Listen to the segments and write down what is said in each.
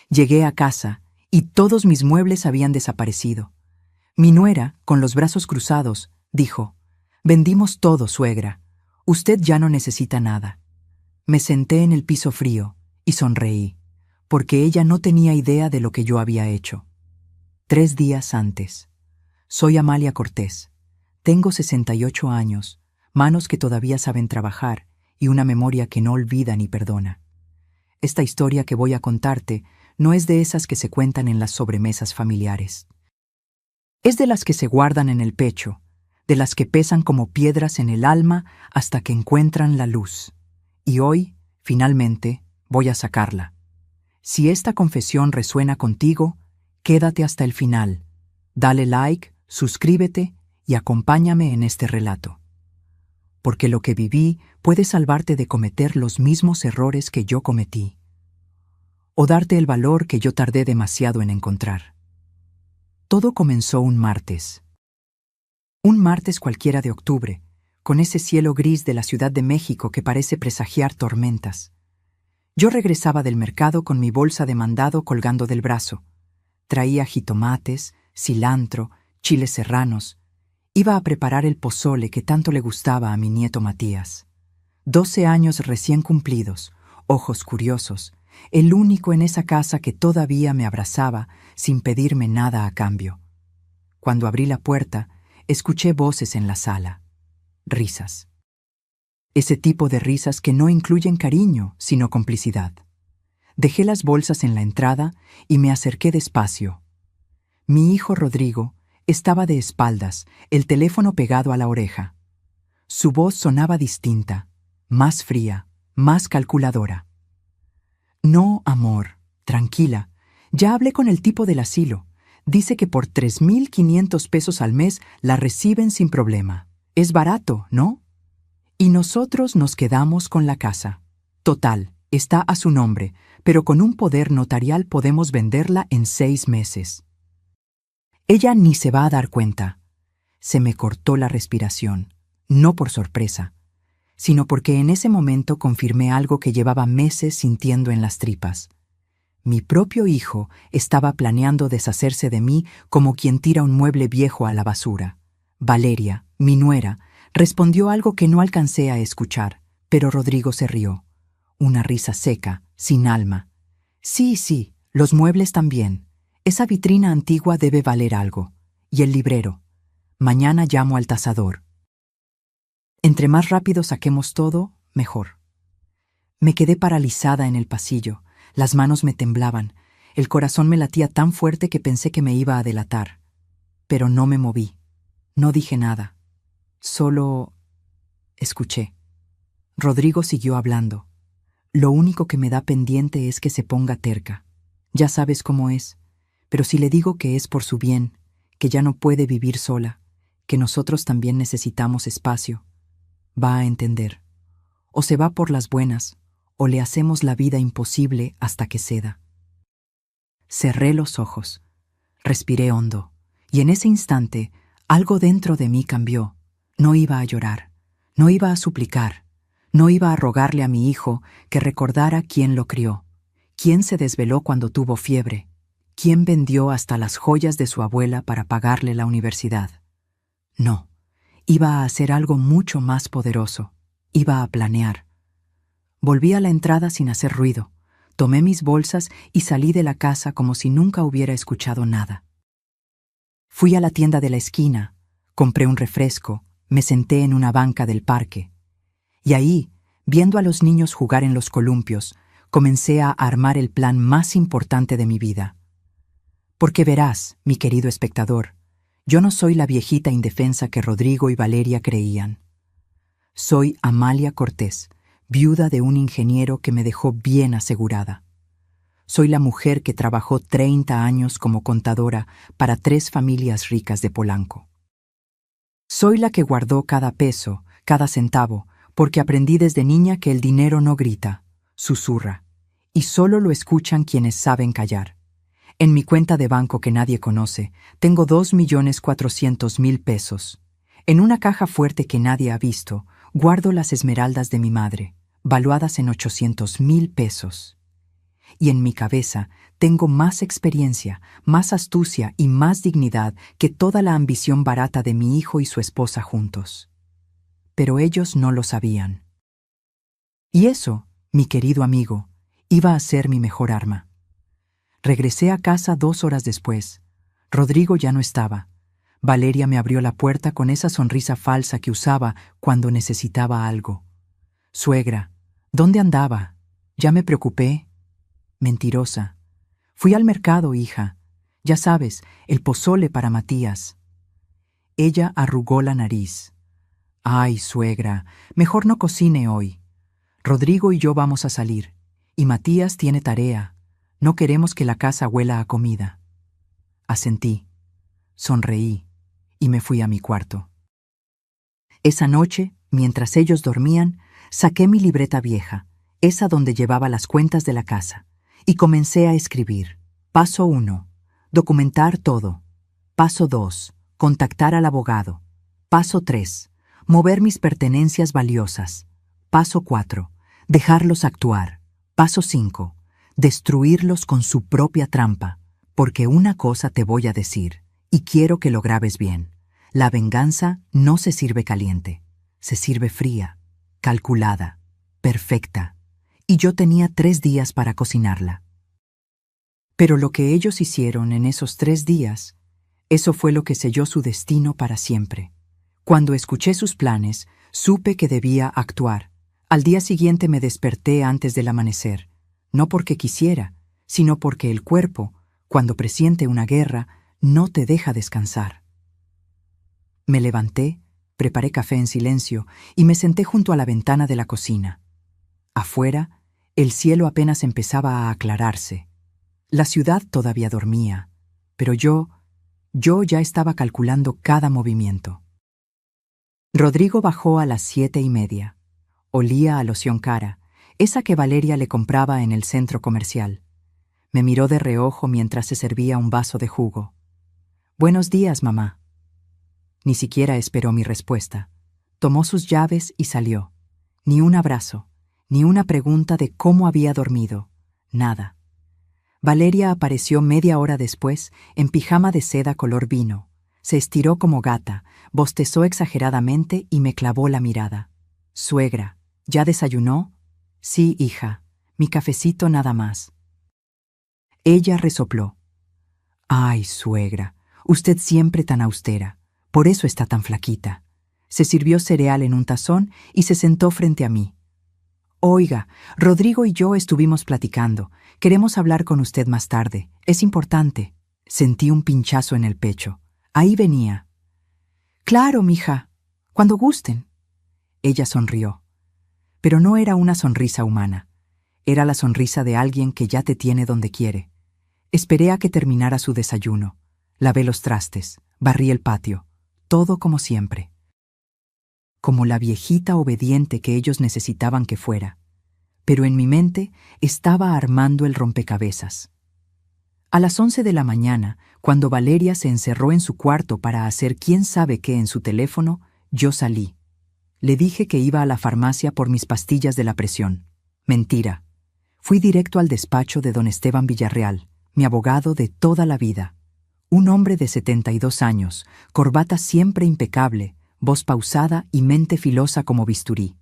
Llegué a casa y todos mis muebles habían desaparecido. Mi nuera, con los brazos cruzados, dijo: «Vendimos todo, suegra. Usted ya no necesita nada». Me senté en el piso frío y sonreí, porque ella no tenía idea de lo que yo había hecho. 3 días antes. Soy Amalia Cortés. Tengo 68 años, manos que todavía saben trabajar y una memoria que no olvida ni perdona. Esta historia que voy a contarte no es de esas que se cuentan en las sobremesas familiares. Es de las que se guardan en el pecho, de las que pesan como piedras en el alma hasta que encuentran la luz. Y hoy, finalmente, voy a sacarla. Si esta confesión resuena contigo, quédate hasta el final. Dale like, suscríbete y acompáñame en este relato. Porque lo que viví puede salvarte de cometer los mismos errores que yo cometí, o darte el valor que yo tardé demasiado en encontrar. Todo comenzó un martes. Un martes cualquiera de octubre, con ese cielo gris de la Ciudad de México que parece presagiar tormentas. Yo regresaba del mercado con mi bolsa de mandado colgando del brazo. Traía jitomates, cilantro, chiles serranos. Iba a preparar el pozole que tanto le gustaba a mi nieto Matías. 12 años recién cumplidos, ojos curiosos, el único en esa casa que todavía me abrazaba sin pedirme nada a cambio. Cuando abrí la puerta, escuché voces en la sala. Risas. Ese tipo de risas que no incluyen cariño, sino complicidad. Dejé las bolsas en la entrada y me acerqué despacio. Mi hijo Rodrigo estaba de espaldas, el teléfono pegado a la oreja. Su voz sonaba distinta, más fría, más calculadora. «No, amor, tranquila. Ya hablé con el tipo del asilo. Dice que por 3,500 pesos al mes la reciben sin problema. Es barato, ¿no? Y nosotros nos quedamos con la casa. Total, está a su nombre, pero con un poder notarial podemos venderla en 6 meses. Ella ni se va a dar cuenta». Se me cortó la respiración, no por sorpresa, sino porque en ese momento confirmé algo que llevaba meses sintiendo en las tripas. Mi propio hijo estaba planeando deshacerse de mí como quien tira un mueble viejo a la basura. Valeria, mi nuera, respondió algo que no alcancé a escuchar, pero Rodrigo se rió. Una risa seca, sin alma. Sí, los muebles también. Esa vitrina antigua debe valer algo. Y el librero. Mañana llamo al tasador. Entre más rápido saquemos todo, mejor. Me quedé paralizada en el pasillo. Las manos me temblaban. El corazón me latía tan fuerte que pensé que me iba a delatar. Pero no me moví. No dije nada. Solo escuché. Rodrigo siguió hablando. Lo único que me da pendiente es que se ponga terca. Ya sabes cómo es. Pero si le digo que es por su bien, que ya no puede vivir sola, que nosotros también necesitamos espacio, va a entender. O se va por las buenas, o le hacemos la vida imposible hasta que ceda. Cerré los ojos, respiré hondo, y en ese instante algo dentro de mí cambió. No iba a llorar, no iba a suplicar, no iba a rogarle a mi hijo que recordara quién lo crió, quién se desveló cuando tuvo fiebre, quién vendió hasta las joyas de su abuela para pagarle la universidad. No, iba a hacer algo mucho más poderoso. Iba a planear. Volví a la entrada sin hacer ruido. Tomé mis bolsas y salí de la casa como si nunca hubiera escuchado nada. Fui a la tienda de la esquina, compré un refresco, me senté en una banca del parque. Y ahí, viendo a los niños jugar en los columpios, comencé a armar el plan más importante de mi vida. Porque verás, mi querido espectador, yo no soy la viejita indefensa que Rodrigo y Valeria creían. Soy Amalia Cortés, viuda de un ingeniero que me dejó bien asegurada. Soy la mujer que trabajó 30 años como contadora para 3 familias ricas de Polanco. Soy la que guardó cada peso, cada centavo, porque aprendí desde niña que el dinero no grita, susurra, y solo lo escuchan quienes saben callar. En mi cuenta de banco que nadie conoce, tengo 2,400,000 pesos. En una caja fuerte que nadie ha visto, guardo las esmeraldas de mi madre, valuadas en 800,000 pesos. y en mi cabeza tengo más experiencia, más astucia y más dignidad que toda la ambición barata de mi hijo y su esposa juntos. Pero ellos no lo sabían. Y eso, mi querido amigo, iba a ser mi mejor arma. Regresé a casa 2 horas después. Rodrigo ya no estaba. Valeria me abrió la puerta con esa sonrisa falsa que usaba cuando necesitaba algo. «Suegra, ¿dónde andaba? Ya me preocupé». «Mentirosa. Fui al mercado, hija. Ya sabes, el pozole para Matías». Ella arrugó la nariz. «Ay, suegra, mejor no cocine hoy. Rodrigo y yo vamos a salir, y Matías tiene tarea. No queremos que la casa huela a comida». Asentí, sonreí y me fui a mi cuarto. Esa noche, mientras ellos dormían, saqué mi libreta vieja, esa donde llevaba las cuentas de la casa, y comencé a escribir. Paso 1. Documentar todo. Paso 2. Contactar al abogado. Paso 3. Mover mis pertenencias valiosas. Paso 4. Dejarlos actuar. Paso 5. Destruirlos con su propia trampa. Porque una cosa te voy a decir, y quiero que lo grabes bien. La venganza no se sirve caliente. Se sirve fría, calculada, perfecta. Y yo tenía 3 días para cocinarla. Pero lo que ellos hicieron en esos 3 días, eso fue lo que selló su destino para siempre. Cuando escuché sus planes, supe que debía actuar. Al día siguiente me desperté antes del amanecer, no porque quisiera, sino porque el cuerpo, cuando presiente una guerra, no te deja descansar. Me levanté, preparé café en silencio y me senté junto a la ventana de la cocina. Afuera, el cielo apenas empezaba a aclararse. La ciudad todavía dormía, pero yo ya estaba calculando cada movimiento. Rodrigo bajó a las 7:30. Olía a loción cara, esa que Valeria le compraba en el centro comercial. Me miró de reojo mientras se servía un vaso de jugo. «Buenos días, mamá». Ni siquiera esperó mi respuesta. Tomó sus llaves y salió. Ni un abrazo, ni una pregunta de cómo había dormido. Nada. Valeria apareció media hora después en pijama de seda color vino. Se estiró como gata, bostezó exageradamente y me clavó la mirada. «Suegra, ¿ya desayunó?» «Sí, hija. Mi cafecito nada más». Ella resopló. «Ay, suegra, usted siempre tan austera. Por eso está tan flaquita». Se sirvió cereal en un tazón y se sentó frente a mí. «Oiga, Rodrigo y yo estuvimos platicando. Queremos hablar con usted más tarde. Es importante». Sentí un pinchazo en el pecho. Ahí venía. «Claro, mija. Cuando gusten». Ella sonrió. Pero no era una sonrisa humana. Era la sonrisa de alguien que ya te tiene donde quiere. Esperé a que terminara su desayuno. Lavé los trastes, barrí el patio. Todo como siempre. Como la viejita obediente que ellos necesitaban que fuera. Pero en mi mente estaba armando el rompecabezas. A las 11 de la mañana, cuando Valeria se encerró en su cuarto para hacer quién sabe qué en su teléfono, yo salí. Le dije que iba a la farmacia por mis pastillas de la presión. Mentira. Fui directo al despacho de don Esteban Villarreal, mi abogado de toda la vida. Un hombre de 72 años, corbata siempre impecable, voz pausada y mente filosa como bisturí.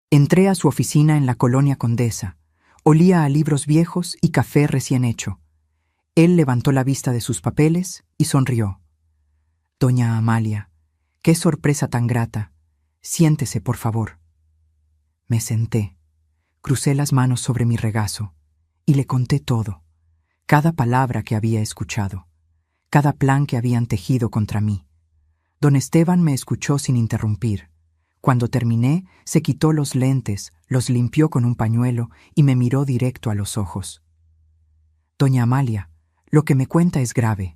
Entré a su oficina en la Colonia Condesa. Olía a libros viejos y café recién hecho. Él levantó la vista de sus papeles y sonrió. «Doña Amalia, qué sorpresa tan grata. Siéntese, por favor». Me senté, crucé las manos sobre mi regazo y le conté todo, cada palabra que había escuchado, cada plan que habían tejido contra mí. Don Esteban me escuchó sin interrumpir. Cuando terminé, se quitó los lentes, los limpió con un pañuelo y me miró directo a los ojos. «Doña Amalia, lo que me cuenta es grave.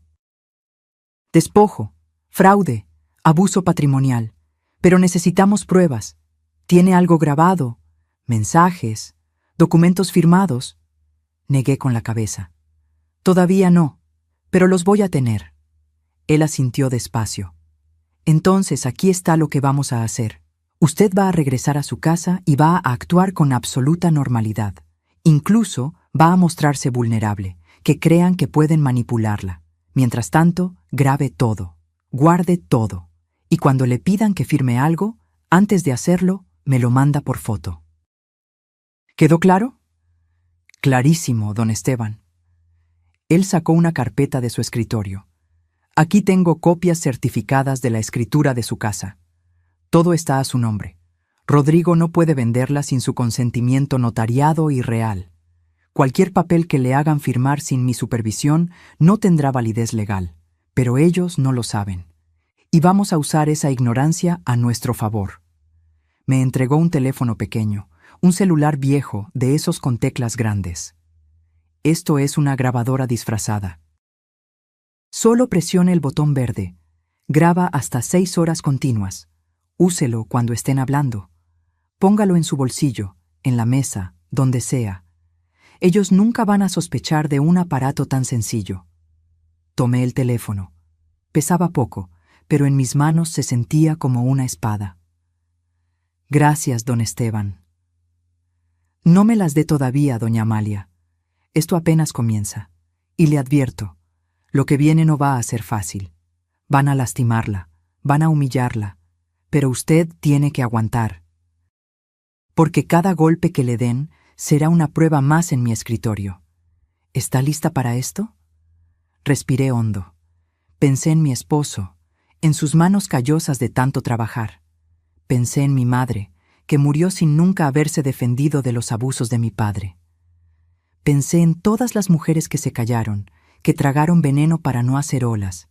Despojo, fraude, abuso patrimonial. Pero necesitamos pruebas. ¿Tiene algo grabado? ¿Mensajes? ¿Documentos firmados?» Negué con la cabeza. «Todavía no, pero los voy a tener». Él asintió despacio. «Entonces aquí está lo que vamos a hacer. Usted va a regresar a su casa y va a actuar con absoluta normalidad. Incluso va a mostrarse vulnerable, que crean que pueden manipularla. Mientras tanto, grabe todo, guarde todo, y cuando le pidan que firme algo, antes de hacerlo, me lo manda por foto. ¿Quedó claro? Clarísimo, don Esteban. Él sacó una carpeta de su escritorio. Aquí tengo copias certificadas de la escritura de su casa. Todo está a su nombre. Rodrigo no puede venderla sin su consentimiento notariado y real. Cualquier papel que le hagan firmar sin mi supervisión no tendrá validez legal, pero ellos no lo saben. Y vamos a usar esa ignorancia a nuestro favor. Me entregó un teléfono pequeño, un celular viejo de esos con teclas grandes. Esto es una grabadora disfrazada. Solo presione el botón verde. Graba hasta 6 horas continuas. Úselo cuando estén hablando. Póngalo en su bolsillo, en la mesa, donde sea. Ellos nunca van a sospechar de un aparato tan sencillo. Tomé el teléfono. Pesaba poco, pero en mis manos se sentía como una espada. Gracias, don Esteban. No me las dé todavía, doña Amalia. Esto apenas comienza. Y le advierto, lo que viene no va a ser fácil. Van a lastimarla, van a humillarla, pero usted tiene que aguantar. Porque cada golpe que le den será una prueba más en mi escritorio. ¿Está lista para esto? Respiré hondo. Pensé en mi esposo, en sus manos callosas de tanto trabajar. Pensé en mi madre, que murió sin nunca haberse defendido de los abusos de mi padre. Pensé en todas las mujeres que se callaron, que tragaron veneno para no hacer olas,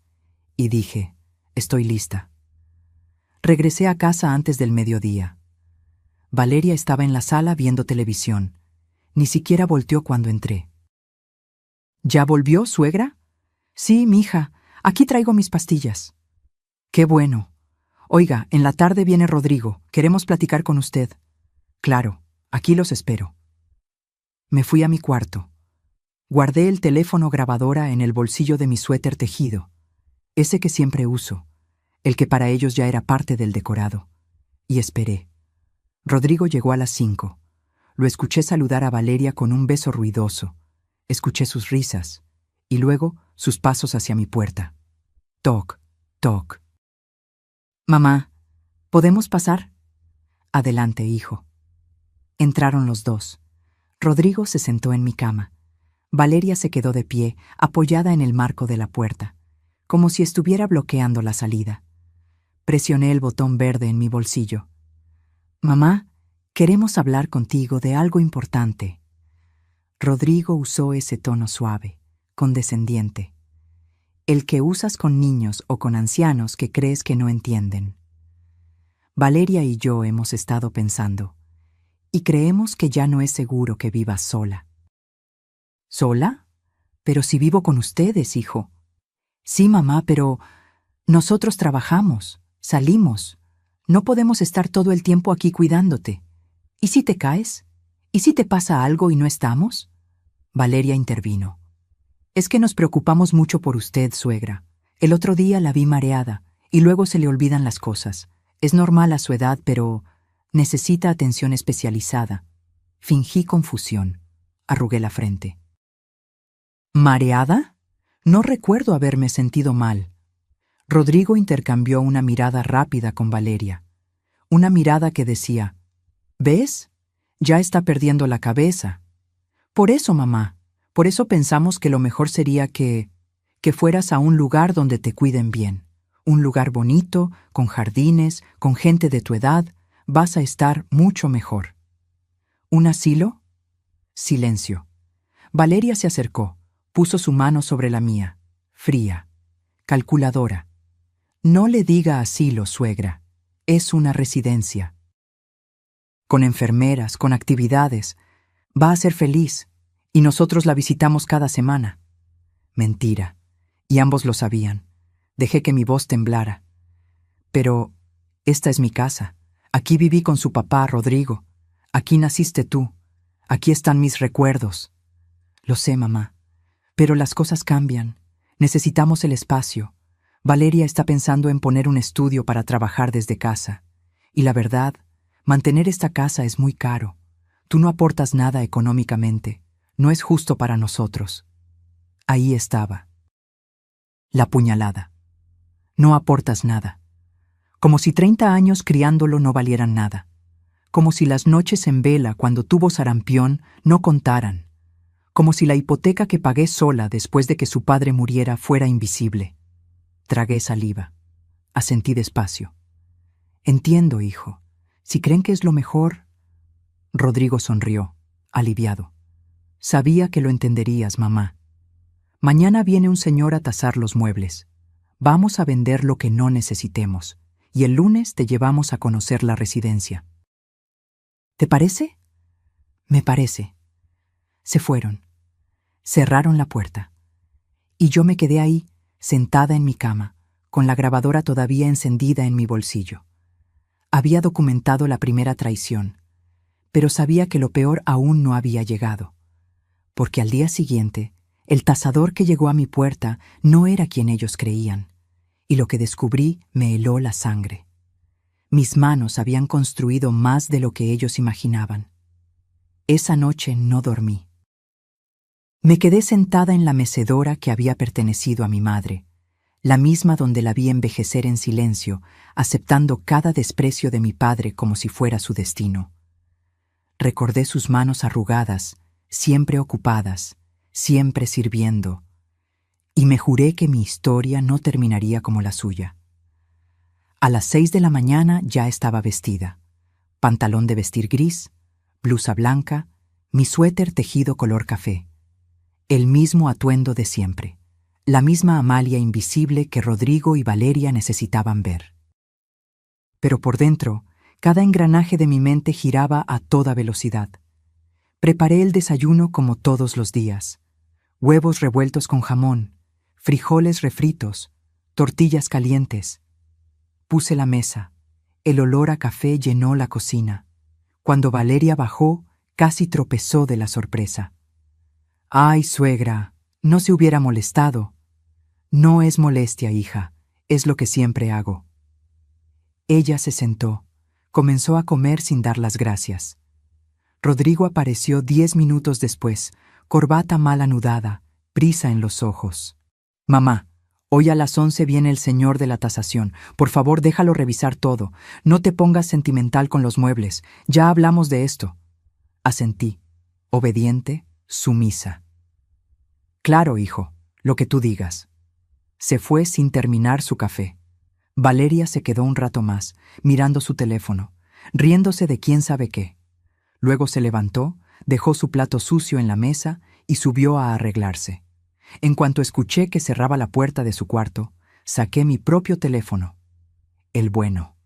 y dije, estoy lista. Regresé a casa antes del mediodía. Valeria estaba en la sala viendo televisión. Ni siquiera volteó cuando entré. ¿Ya volvió, suegra? Sí, mija, aquí traigo mis pastillas. Qué bueno. Oiga, en la tarde viene Rodrigo, queremos platicar con usted. Claro, aquí los espero. Me fui a mi cuarto. Guardé el teléfono grabadora en el bolsillo de mi suéter tejido, ese que siempre uso, el que para ellos ya era parte del decorado, y esperé. Rodrigo llegó a las 5. Lo escuché saludar a Valeria con un beso ruidoso. Escuché sus risas, y luego sus pasos hacia mi puerta. Toc, toc. Mamá, ¿podemos pasar? Adelante, hijo. Entraron los dos. Rodrigo se sentó en mi cama. Valeria se quedó de pie, apoyada en el marco de la puerta, como si estuviera bloqueando la salida. Presioné el botón verde en mi bolsillo. Mamá, queremos hablar contigo de algo importante. Rodrigo usó ese tono suave, condescendiente, el que usas con niños o con ancianos que crees que no entienden. Valeria y yo hemos estado pensando, y creemos que ya no es seguro que vivas sola. ¿Sola? Pero si vivo con ustedes, hijo. Sí, mamá, pero nosotros trabajamos, salimos. No podemos estar todo el tiempo aquí cuidándote. ¿Y si te caes? ¿Y si te pasa algo y no estamos? Valeria intervino. Es que nos preocupamos mucho por usted, suegra. El otro día la vi mareada, y luego se le olvidan las cosas. Es normal a su edad, pero necesita atención especializada. Fingí confusión. Arrugué la frente. ¿Mareada? No recuerdo haberme sentido mal. Rodrigo intercambió una mirada rápida con Valeria. Una mirada que decía, ¿ves? Ya está perdiendo la cabeza. Por eso, mamá, por eso pensamos que lo mejor sería que fueras a un lugar donde te cuiden bien. Un lugar bonito, con jardines, con gente de tu edad. Vas a estar mucho mejor. ¿Un asilo? Silencio. Valeria se acercó. Puso su mano sobre la mía, fría, calculadora. No le diga asilo, suegra. Es una residencia. Con enfermeras, con actividades. Va a ser feliz, y nosotros la visitamos cada semana. Mentira, y ambos lo sabían. Dejé que mi voz temblara. Pero esta es mi casa. Aquí viví con su papá, Rodrigo. Aquí naciste tú. Aquí están mis recuerdos. Lo sé, mamá. Pero las cosas cambian. Necesitamos el espacio. Valeria está pensando en poner un estudio para trabajar desde casa. Y la verdad, mantener esta casa es muy caro. Tú no aportas nada económicamente. No es justo para nosotros. Ahí estaba. La puñalada. No aportas nada. Como si 30 años criándolo no valieran nada. Como si las noches en vela cuando tuvo sarampión no contaran. Como si la hipoteca que pagué sola después de que su padre muriera fuera invisible. Tragué saliva. Asentí despacio. Entiendo, hijo. Si creen que es lo mejor... Rodrigo sonrió, aliviado. Sabía que lo entenderías, mamá. Mañana viene un señor a tasar los muebles. Vamos a vender lo que no necesitemos, y el lunes te llevamos a conocer la residencia. ¿Te parece? Me parece. Se fueron. Cerraron la puerta. Y yo me quedé ahí, sentada en mi cama, con la grabadora todavía encendida en mi bolsillo. Había documentado la primera traición, pero sabía que lo peor aún no había llegado, porque al día siguiente, el tasador que llegó a mi puerta no era quien ellos creían, y lo que descubrí me heló la sangre. Mis manos habían construido más de lo que ellos imaginaban. Esa noche no dormí. Me quedé sentada en la mecedora que había pertenecido a mi madre, la misma donde la vi envejecer en silencio, aceptando cada desprecio de mi padre como si fuera su destino. Recordé sus manos arrugadas, siempre ocupadas, siempre sirviendo, y me juré que mi historia no terminaría como la suya. A las 6 de la mañana ya estaba vestida. Pantalón de vestir gris, blusa blanca, mi suéter tejido color café. El mismo atuendo de siempre, la misma Amalia invisible que Rodrigo y Valeria necesitaban ver. Pero por dentro, cada engranaje de mi mente giraba a toda velocidad. Preparé el desayuno como todos los días. Huevos revueltos con jamón, frijoles refritos, tortillas calientes. Puse la mesa. El olor a café llenó la cocina. Cuando Valeria bajó, casi tropezó de la sorpresa. «Ay, suegra, no se hubiera molestado». «No es molestia, hija, es lo que siempre hago». Ella se sentó, comenzó a comer sin dar las gracias. Rodrigo apareció 10 minutos después, corbata mal anudada, prisa en los ojos. «Mamá, hoy a las 11 viene el señor de la tasación. Por favor, déjalo revisar todo. No te pongas sentimental con los muebles. Ya hablamos de esto». Asentí, obediente, sumisa. «Claro, hijo, lo que tú digas». Se fue sin terminar su café. Valeria se quedó un rato más, mirando su teléfono, riéndose de quién sabe qué. Luego se levantó, dejó su plato sucio en la mesa y subió a arreglarse. En cuanto escuché que cerraba la puerta de su cuarto, saqué mi propio teléfono. El bueno.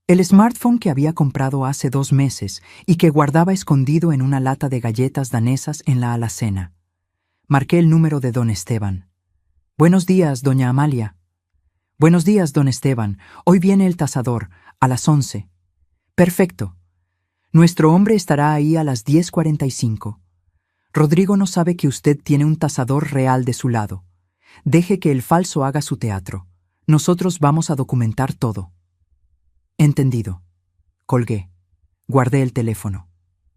El smartphone que había comprado hace 2 meses y que guardaba escondido en una lata de galletas danesas en la alacena. Marqué el número de don Esteban. «Buenos días, doña Amalia». «Buenos días, don Esteban. Hoy viene el tasador, a las 11. «Perfecto. Nuestro hombre estará ahí a las 10:45. Rodrigo no sabe que usted tiene un tasador real de su lado. Deje que el falso haga su teatro. Nosotros vamos a documentar todo». Entendido. Colgué. Guardé el teléfono.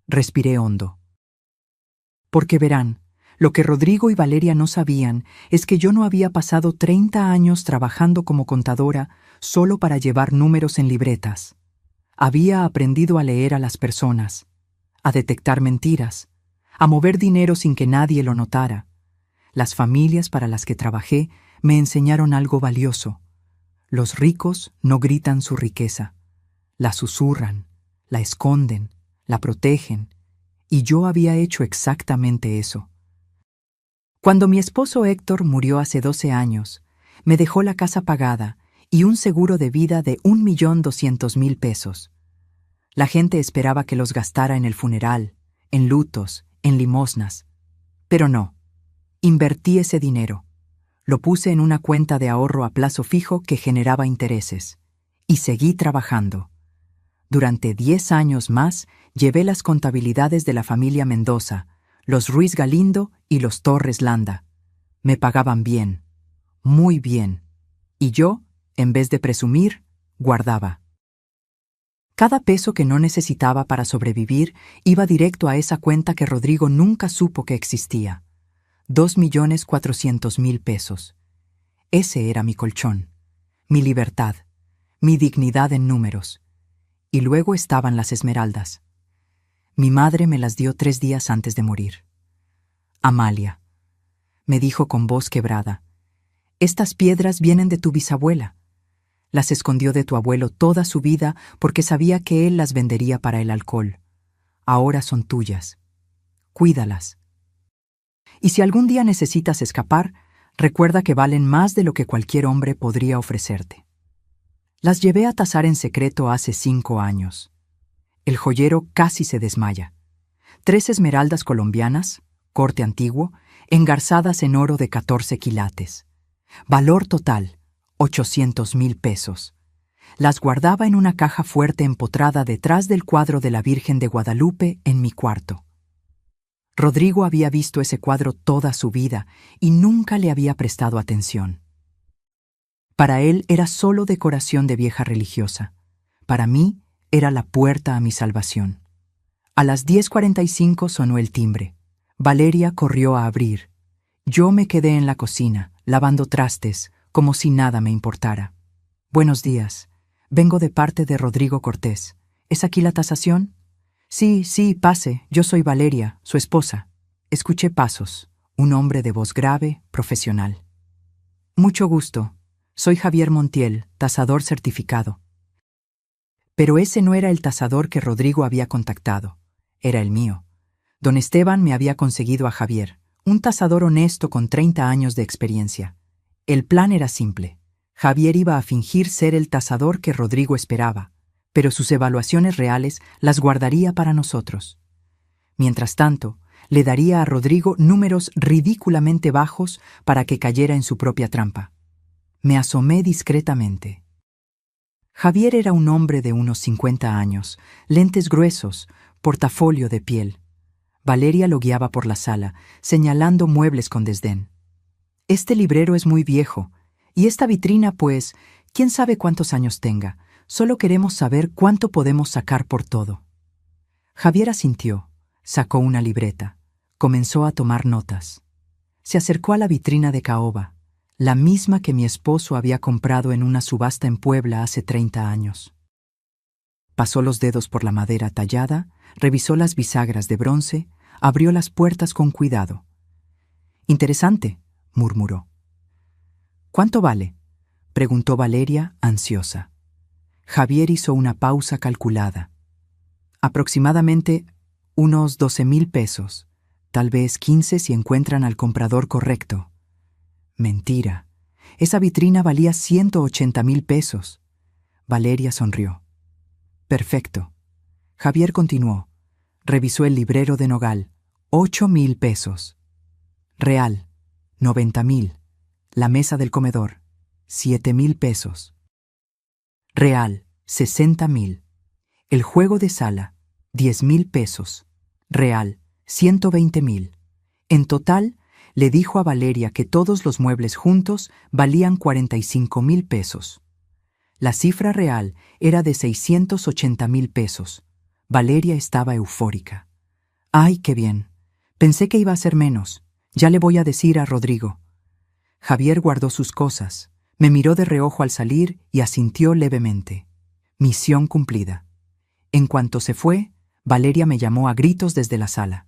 Respiré hondo. Porque verán, lo que Rodrigo y Valeria no sabían es que yo no había pasado 30 años trabajando como contadora solo para llevar números en libretas. Había aprendido a leer a las personas, a detectar mentiras, a mover dinero sin que nadie lo notara. Las familias para las que trabajé me enseñaron algo valioso. Los ricos no gritan su riqueza, la susurran, la esconden, la protegen, y yo había hecho exactamente eso. Cuando mi esposo Héctor murió hace 12 años, me dejó la casa pagada y un seguro de vida de 1.200.000 pesos. La gente esperaba que los gastara en el funeral, en lutos, en limosnas. Pero no. Invertí ese dinero. Lo puse en una cuenta de ahorro a plazo fijo que generaba intereses. Y seguí trabajando. Durante 10 años más llevé las contabilidades de la familia Mendoza, los Ruiz Galindo y los Torres Landa. Me pagaban bien, muy bien. Y yo, en vez de presumir, guardaba. Cada peso que no necesitaba para sobrevivir iba directo a esa cuenta que Rodrigo nunca supo que existía. 2.400.000 pesos. Ese era mi colchón, mi libertad, mi dignidad en números. Y luego estaban las esmeraldas. Mi madre me las dio 3 días antes de morir. Amalia, me dijo con voz quebrada, estas piedras vienen de tu bisabuela. Las escondió de tu abuelo toda su vida porque sabía que él las vendería para el alcohol. Ahora son tuyas. Cuídalas. Y si algún día necesitas escapar, recuerda que valen más de lo que cualquier hombre podría ofrecerte. Las llevé a tasar en secreto hace 5 años. El joyero casi se desmaya. 3 esmeraldas colombianas, corte antiguo, engarzadas en oro de 14 quilates. Valor total, 800.000 pesos. Las guardaba en una caja fuerte empotrada detrás del cuadro de la Virgen de Guadalupe en mi cuarto. Rodrigo había visto ese cuadro toda su vida y nunca le había prestado atención. Para él era solo decoración de vieja religiosa. Para mí era la puerta a mi salvación. A las 10:45 sonó el timbre. Valeria corrió a abrir. Yo me quedé en la cocina, lavando trastes, como si nada me importara. Buenos días. Vengo de parte de Rodrigo Cortés. ¿Es aquí la tasación? Sí, pase. Yo soy Valeria, su esposa. Escuché pasos. Un hombre de voz grave, profesional. Mucho gusto. Soy Javier Montiel, tasador certificado. Pero ese no era el tasador que Rodrigo había contactado. Era el mío. Don Esteban me había conseguido a Javier, un tasador honesto con 30 años de experiencia. El plan era simple. Javier iba a fingir ser el tasador que Rodrigo esperaba, pero sus evaluaciones reales las guardaría para nosotros. Mientras tanto, le daría a Rodrigo números ridículamente bajos para que cayera en su propia trampa. Me asomé discretamente. Javier era un hombre de unos 50 años, lentes gruesos, portafolio de piel. Valeria lo guiaba por la sala, señalando muebles con desdén. Este librero es muy viejo, y esta vitrina, pues, quién sabe cuántos años tenga. Solo queremos saber cuánto podemos sacar por todo. Javier asintió, sacó una libreta, comenzó a tomar notas. Se acercó a la vitrina de caoba, la misma que mi esposo había comprado en una subasta en Puebla hace 30 años. Pasó los dedos por la madera tallada, revisó las bisagras de bronce, abrió las puertas con cuidado. Interesante, murmuró. ¿Cuánto vale?, preguntó Valeria, ansiosa. Javier hizo una pausa calculada. Aproximadamente unos 12.000 pesos, tal vez 15 si encuentran al comprador correcto. Mentira. Esa vitrina valía 180.000 pesos. Valeria sonrió. Perfecto. Javier continuó. Revisó el librero de nogal. 8.000 pesos. Real. 90.000. La mesa del comedor. 7.000 pesos. Real. 60.000. El juego de sala. 10.000 pesos. Real. 120.000. En total, le dijo a Valeria que todos los muebles juntos valían 45.000 pesos. La cifra real era de 680.000 pesos. Valeria estaba eufórica. ¡Ay, qué bien! Pensé que iba a ser menos. Ya le voy a decir a Rodrigo. Javier guardó sus cosas, me miró de reojo al salir y asintió levemente. Misión cumplida. En cuanto se fue, Valeria me llamó a gritos desde la sala.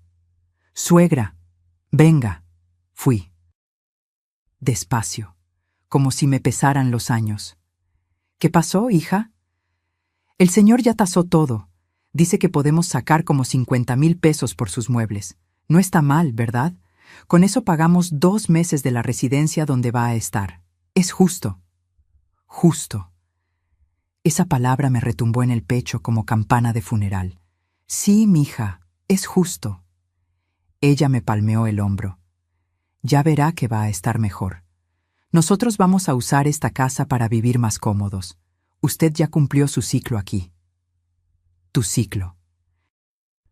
«Suegra, venga». Fui. Despacio, como si me pesaran los años. «¿Qué pasó, hija?» «El señor ya tasó todo. Dice que podemos sacar como 50.000 pesos por sus muebles. No está mal, ¿verdad? Con eso pagamos 2 meses de la residencia donde va a estar. Es justo». Justo. Esa palabra me retumbó en el pecho como campana de funeral. «Sí, mija, es justo». Ella me palmeó el hombro. «Ya verá que va a estar mejor. Nosotros vamos a usar esta casa para vivir más cómodos. Usted ya cumplió su ciclo aquí». Tu ciclo.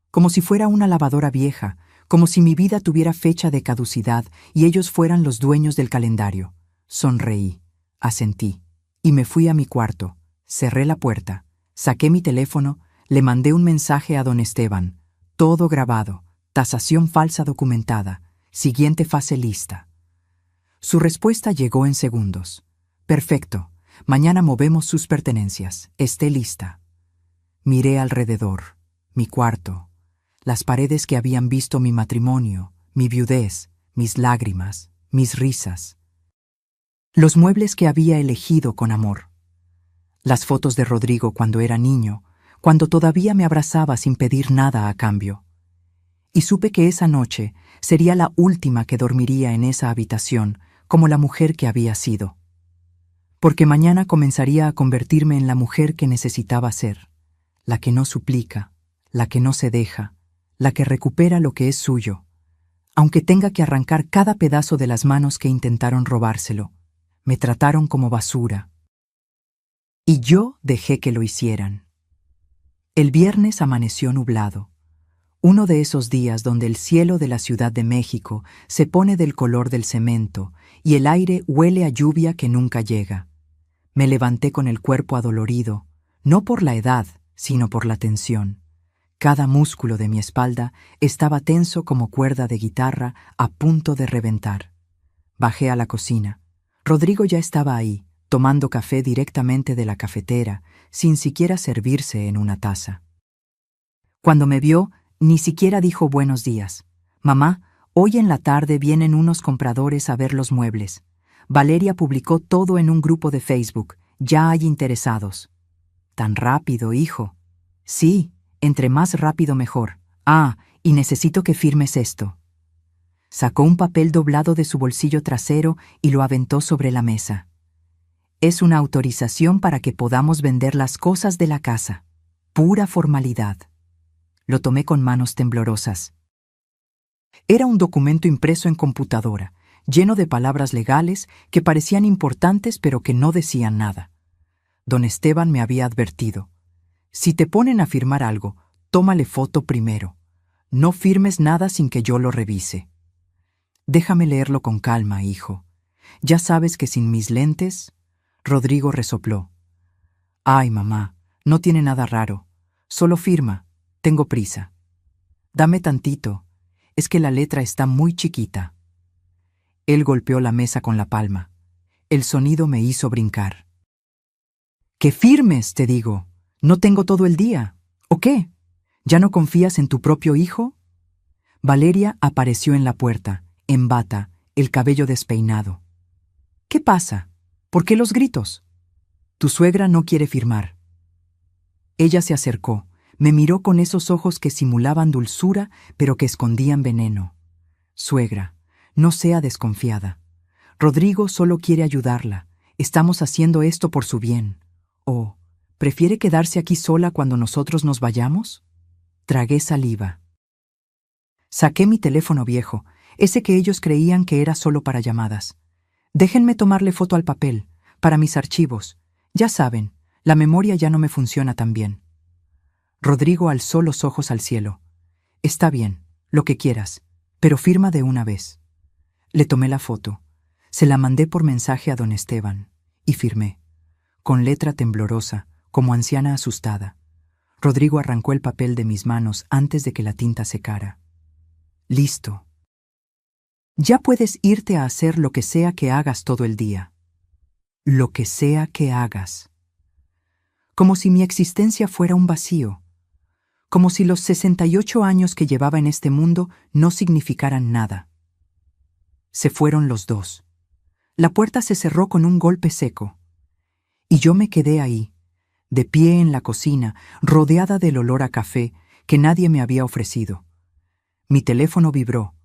Como si fuera una lavadora vieja, como si mi vida tuviera fecha de caducidad y ellos fueran los dueños del calendario. Sonreí, asentí, y me fui a mi cuarto, cerré la puerta, Saqué mi teléfono, le mandé un mensaje a don Esteban, todo grabado, tasación falsa documentada, siguiente fase lista. Su respuesta llegó en segundos. Perfecto, mañana movemos sus pertenencias, esté lista. Miré alrededor, mi cuarto, las paredes que habían visto mi matrimonio, mi viudez, mis lágrimas, mis risas. Los muebles que había elegido con amor. Las fotos de Rodrigo cuando era niño, cuando todavía me abrazaba sin pedir nada a cambio. Y supe que esa noche sería la última que dormiría en esa habitación como la mujer que había sido. Porque mañana comenzaría a convertirme en la mujer que necesitaba ser, la que no suplica, la que no se deja, la que recupera lo que es suyo, aunque tenga que arrancar cada pedazo de las manos que intentaron robárselo. Me trataron como basura. Y yo dejé que lo hicieran. El viernes amaneció nublado. Uno de esos días donde el cielo de la Ciudad de México se pone del color del cemento y el aire huele a lluvia que nunca llega. Me levanté con el cuerpo adolorido, no por la edad, sino por la tensión. Cada músculo de mi espalda estaba tenso como cuerda de guitarra a punto de reventar. Bajé a la cocina. Rodrigo ya estaba ahí, tomando café directamente de la cafetera, sin siquiera servirse en una taza. Cuando me vio, ni siquiera dijo buenos días. Mamá, hoy en la tarde vienen unos compradores a ver los muebles. Valeria publicó todo en un grupo de Facebook. Ya hay interesados. Tan rápido, hijo. Sí, entre más rápido mejor. Ah, y necesito que firmes esto. Sacó un papel doblado de su bolsillo trasero y lo aventó sobre la mesa. Es una autorización para que podamos vender las cosas de la casa. Pura formalidad. Lo tomé con manos temblorosas. Era un documento impreso en computadora, lleno de palabras legales que parecían importantes pero que no decían nada. Don Esteban me había advertido. Si te ponen a firmar algo, tómale foto primero. No firmes nada sin que yo lo revise. Déjame leerlo con calma, hijo. Ya sabes que sin mis lentes... Rodrigo resopló. Ay, mamá, no tiene nada raro. Solo firma. Tengo prisa. Dame tantito. Es que la letra está muy chiquita. Él golpeó la mesa con la palma. El sonido me hizo brincar. ¡Que firmes, te digo! No tengo todo el día. ¿O qué? ¿Ya no confías en tu propio hijo? Valeria apareció en la puerta, en bata, el cabello despeinado. ¿Qué pasa? ¿Por qué los gritos? Tu suegra no quiere firmar. Ella se acercó, me miró con esos ojos que simulaban dulzura, pero que escondían veneno. Suegra, no sea desconfiada. Rodrigo solo quiere ayudarla. Estamos haciendo esto por su bien. ¿O prefiere quedarse aquí sola cuando nosotros nos vayamos? Tragué saliva. Saqué mi teléfono viejo, ese que ellos creían que era solo para llamadas. Déjenme tomarle foto al papel, para mis archivos. Ya saben, la memoria ya no me funciona tan bien. Rodrigo alzó los ojos al cielo. Está bien, lo que quieras, pero firma de una vez. Le tomé la foto, se la mandé por mensaje a don Esteban, y firmé, con letra temblorosa, como anciana asustada. Rodrigo arrancó el papel de mis manos antes de que la tinta secara. Listo. Ya puedes irte a hacer lo que sea que hagas todo el día. Lo que sea que hagas. Como si mi existencia fuera un vacío. Como si los 68 años que llevaba en este mundo no significaran nada. Se fueron los dos. La puerta se cerró con un golpe seco. Y yo me quedé ahí, de pie en la cocina, rodeada del olor a café que nadie me había ofrecido. Mi teléfono vibró.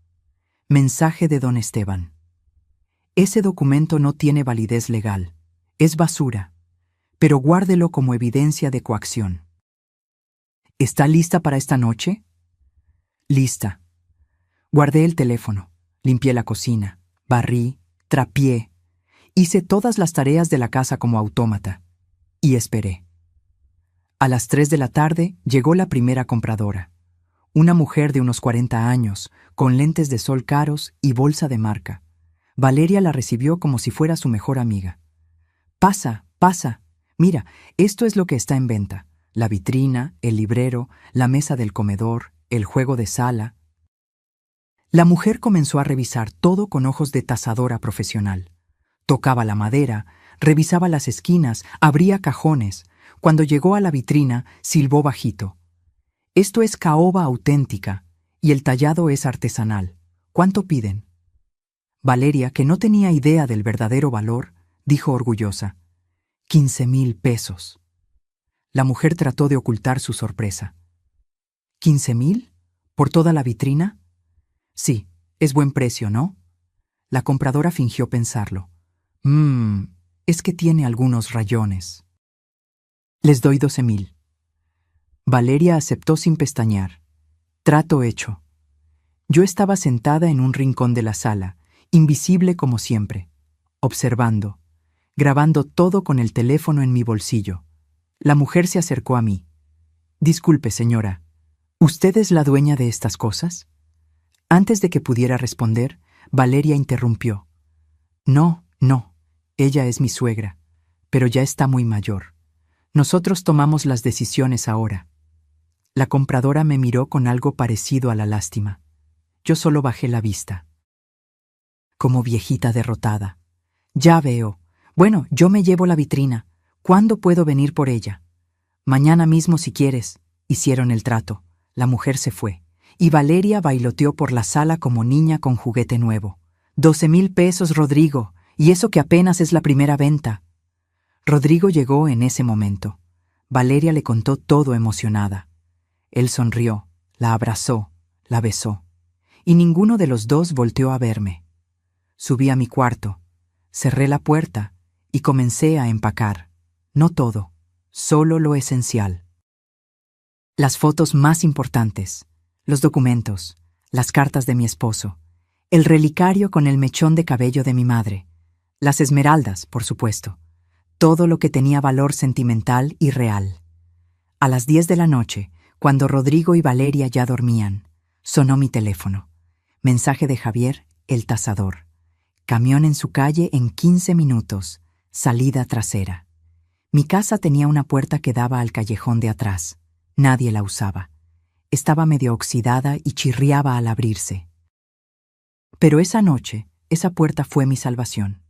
Mensaje de don Esteban. Ese documento no tiene validez legal. Es basura. Pero guárdelo como evidencia de coacción. ¿Está lista para esta noche? Lista. Guardé el teléfono, limpié la cocina, barrí, trapié, hice todas las tareas de la casa como autómata y esperé. A las 3 de la tarde llegó la primera compradora. Una mujer de unos 40 años, con lentes de sol caros y bolsa de marca. Valeria la recibió como si fuera su mejor amiga. Pasa, pasa. Mira, esto es lo que está en venta. la vitrina, el librero, la mesa del comedor, el juego de sala. La mujer comenzó a revisar todo con ojos de tasadora profesional. Tocaba la madera, revisaba las esquinas, abría cajones. Cuando llegó a la vitrina, silbó bajito. Esto es caoba auténtica, y el tallado es artesanal. ¿Cuánto piden? Valeria, que no tenía idea del verdadero valor, dijo orgullosa: 15,000 pesos. La mujer trató de ocultar su sorpresa. ¿15,000? ¿Por toda la vitrina? Sí, es buen precio, ¿no? La compradora fingió pensarlo. Es que tiene algunos rayones. Les doy 12,000. Valeria aceptó sin pestañear. Trato hecho. Yo estaba sentada en un rincón de la sala, invisible como siempre, observando, grabando todo con el teléfono en mi bolsillo. La mujer se acercó a mí. Disculpe, señora, ¿usted es la dueña de estas cosas? Antes de que pudiera responder, Valeria interrumpió. No, ella es mi suegra, pero ya está muy mayor. Nosotros tomamos las decisiones ahora. La compradora me miró con algo parecido a la lástima. Yo solo bajé la vista. Como viejita derrotada. Ya veo. Bueno, yo me llevo la vitrina. ¿Cuándo puedo venir por ella? Mañana mismo si quieres. Hicieron el trato. La mujer se fue, y Valeria bailoteó por la sala como niña con juguete nuevo. 12,000 pesos, Rodrigo, y eso que apenas es la primera venta. Rodrigo llegó en ese momento. Valeria le contó todo emocionada. Él sonrió, la abrazó, la besó, y ninguno de los dos volteó a verme. Subí a mi cuarto, cerré la puerta y comencé a empacar. No todo, solo lo esencial. Las fotos más importantes, los documentos, las cartas de mi esposo, el relicario con el mechón de cabello de mi madre, las esmeraldas, por supuesto, todo lo que tenía valor sentimental y real. A las 10 de la noche, cuando Rodrigo y Valeria ya dormían, sonó mi teléfono. Mensaje de Javier, el tasador. Camión en su calle en 15 minutos, salida trasera. Mi casa tenía una puerta que daba al callejón de atrás. Nadie la usaba. Estaba medio oxidada y chirriaba al abrirse. Pero esa noche, esa puerta fue mi salvación.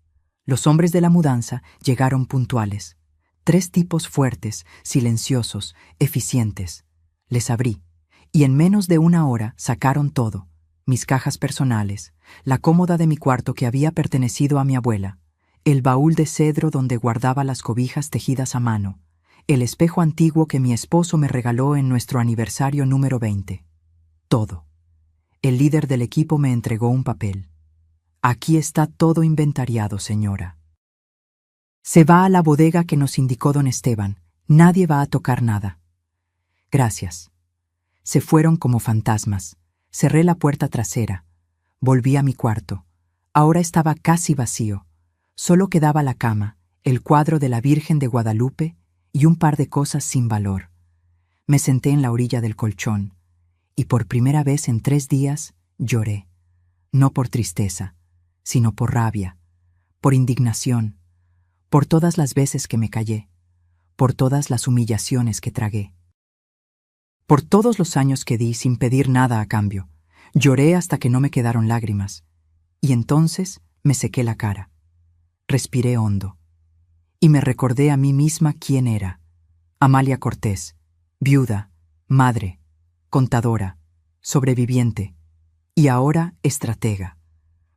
Los hombres de la mudanza llegaron puntuales. 3 tipos fuertes, silenciosos, eficientes. Les abrí, y en menos de 1 hora sacaron todo. Mis cajas personales, la cómoda de mi cuarto que había pertenecido a mi abuela, el baúl de cedro donde guardaba las cobijas tejidas a mano, el espejo antiguo que mi esposo me regaló en nuestro aniversario número 20. Todo. El líder del equipo me entregó un papel. Aquí está todo inventariado, señora. Se va a la bodega que nos indicó don Esteban. Nadie va a tocar nada. Gracias. Se fueron como fantasmas. Cerré la puerta trasera. Volví a mi cuarto. Ahora estaba casi vacío. Solo quedaba la cama, el cuadro de la Virgen de Guadalupe y un par de cosas sin valor. Me senté en la orilla del colchón y por primera vez en 3 días lloré. No por tristeza, sino por rabia, por indignación, por todas las veces que me callé, por todas las humillaciones que tragué. Por todos los años que di sin pedir nada a cambio, lloré hasta que no me quedaron lágrimas, y entonces me sequé la cara. Respiré hondo, y me recordé a mí misma quién era. Amalia Cortés, viuda, madre, contadora, sobreviviente, y ahora estratega.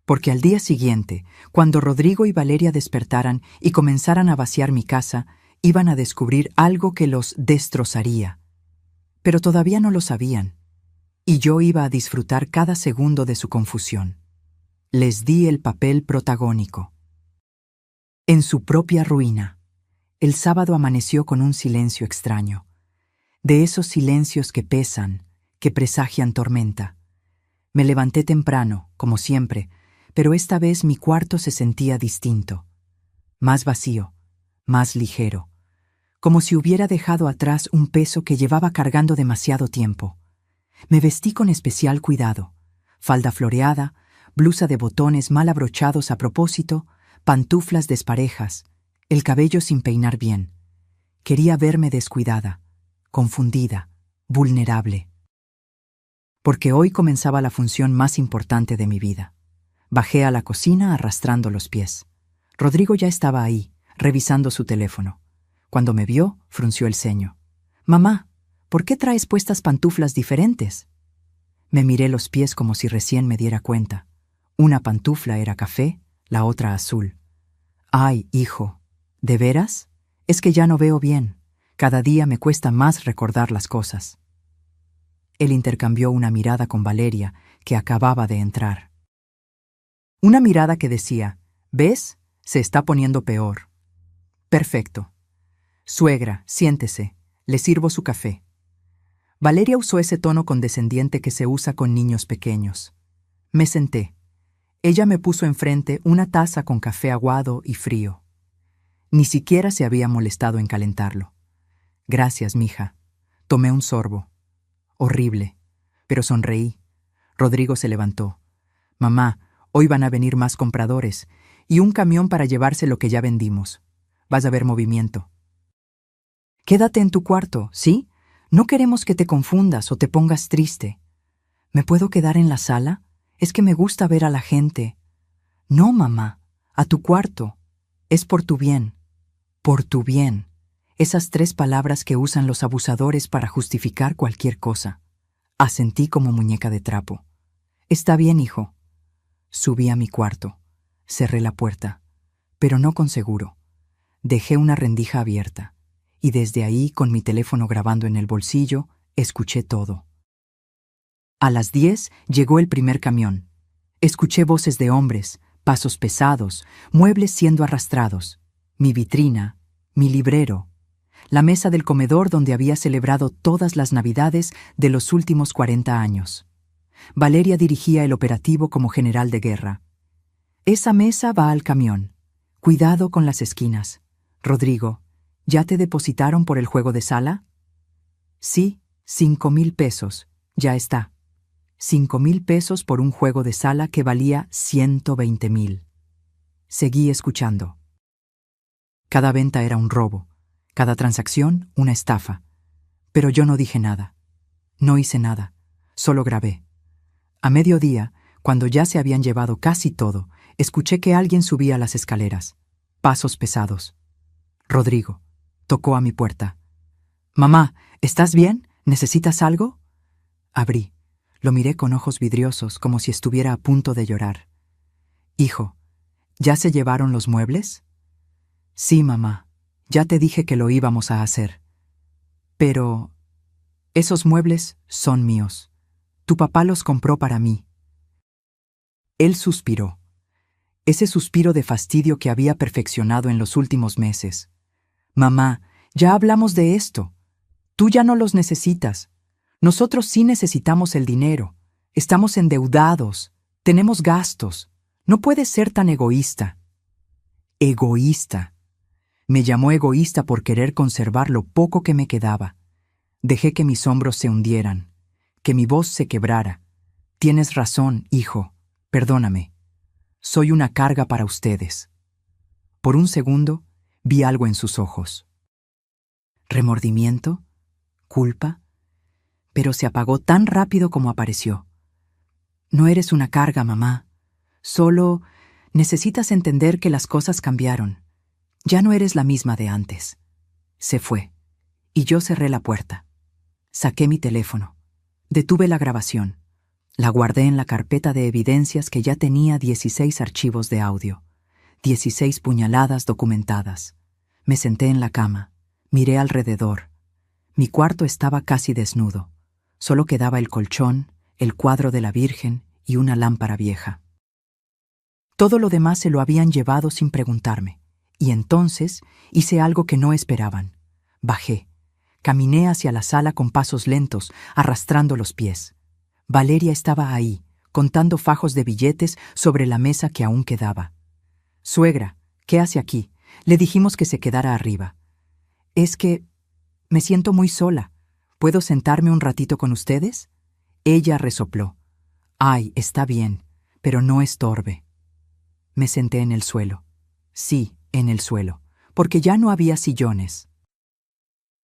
Porque al día siguiente, cuando Rodrigo y Valeria despertaran y comenzaran a vaciar mi casa, iban a descubrir algo que los destrozaría. Pero todavía no lo sabían, y yo iba a disfrutar cada segundo de su confusión. Les di el papel protagónico. En su propia ruina, el sábado amaneció con un silencio extraño, de esos silencios que pesan, que presagian tormenta. Me levanté temprano, como siempre, pero esta vez mi cuarto se sentía distinto, más vacío, más ligero, como si hubiera dejado atrás un peso que llevaba cargando demasiado tiempo. Me vestí con especial cuidado, falda floreada, blusa de botones mal abrochados a propósito, pantuflas desparejas, el cabello sin peinar bien. Quería verme descuidada, confundida, vulnerable. Porque hoy comenzaba la función más importante de mi vida. Bajé a la cocina arrastrando los pies. Rodrigo ya estaba ahí, revisando su teléfono. Cuando me vio, frunció el ceño. «Mamá, ¿por qué traes puestas pantuflas diferentes?» Me miré los pies como si recién me diera cuenta. Una pantufla era café, la otra azul. «Ay, hijo, ¿de veras? Es que ya no veo bien. Cada día me cuesta más recordar las cosas». Él intercambió una mirada con Valeria, que acababa de entrar. Una mirada que decía, «¿Ves? Se está poniendo peor». «Perfecto. Suegra, siéntese. Le sirvo su café». Valeria usó ese tono condescendiente que se usa con niños pequeños. Me senté. Ella me puso enfrente una taza con café aguado y frío. Ni siquiera se había molestado en calentarlo. «Gracias, mija». Tomé un sorbo. Horrible, pero sonreí. Rodrigo se levantó. «Mamá, hoy van a venir más compradores y un camión para llevarse lo que ya vendimos. Vas a ver movimiento». «Quédate en tu cuarto, ¿sí? No queremos que te confundas o te pongas triste». «¿Me puedo quedar en la sala? Es que me gusta ver a la gente». «No, mamá, a tu cuarto. Es por tu bien». «Por tu bien». Esas 3 palabras que usan los abusadores para justificar cualquier cosa. Asentí como muñeca de trapo. «Está bien, hijo». Subí a mi cuarto. Cerré la puerta, pero no con seguro. Dejé una rendija abierta, y desde ahí, con mi teléfono grabando en el bolsillo, escuché todo. A las 10 llegó el primer camión. Escuché voces de hombres, pasos pesados, muebles siendo arrastrados. Mi vitrina, mi librero, la mesa del comedor donde había celebrado todas las Navidades de los últimos 40 años. Valeria dirigía el operativo como general de guerra. «Esa mesa va al camión. Cuidado con las esquinas. Rodrigo, ¿ya te depositaron por el juego de sala?» «Sí, 5,000 pesos. Ya está». 5,000 pesos por un juego de sala que valía 120,000. Seguí escuchando. Cada venta era un robo, cada transacción una estafa. Pero yo no dije nada. No hice nada, solo grabé. A mediodía, cuando ya se habían llevado casi todo, escuché que alguien subía las escaleras. Pasos pesados. Rodrigo tocó a mi puerta. «Mamá, ¿estás bien? ¿Necesitas algo?» Abrí. Lo miré con ojos vidriosos, como si estuviera a punto de llorar. «Hijo, ¿ya se llevaron los muebles?» «Sí, mamá. Ya te dije que lo íbamos a hacer. Pero esos muebles son míos. Tu papá los compró para mí». Él suspiró. Ese suspiro de fastidio que había perfeccionado en los últimos meses. «Mamá, ya hablamos de esto. Tú ya no los necesitas. Nosotros sí necesitamos el dinero. Estamos endeudados. Tenemos gastos. No puedes ser tan egoísta». Egoísta. Me llamó egoísta por querer conservar lo poco que me quedaba. Dejé que mis hombros se hundieran, que mi voz se quebrara. «Tienes razón, hijo. Perdóname. Soy una carga para ustedes». Por un segundo, vi algo en sus ojos. ¿Remordimiento? ¿Culpa? Pero se apagó tan rápido como apareció. «No eres una carga, mamá. Solo necesitas entender que las cosas cambiaron. Ya no eres la misma de antes». Se fue, y yo cerré la puerta. Saqué mi teléfono. Detuve la grabación. La guardé en la carpeta de evidencias que ya tenía 16 archivos de audio, 16 puñaladas documentadas. Me senté en la cama, miré alrededor. Mi cuarto estaba casi desnudo. Solo quedaba el colchón, el cuadro de la Virgen y una lámpara vieja. Todo lo demás se lo habían llevado sin preguntarme, y entonces hice algo que no esperaban. Bajé. Caminé hacia la sala con pasos lentos, arrastrando los pies. Valeria estaba ahí, contando fajos de billetes sobre la mesa que aún quedaba. «Suegra, ¿qué hace aquí? Le dijimos que se quedara arriba». «Es que me siento muy sola. ¿Puedo sentarme un ratito con ustedes?» Ella resopló. «Ay, está bien, pero no estorbe». Me senté en el suelo. Sí, en el suelo, porque ya no había sillones.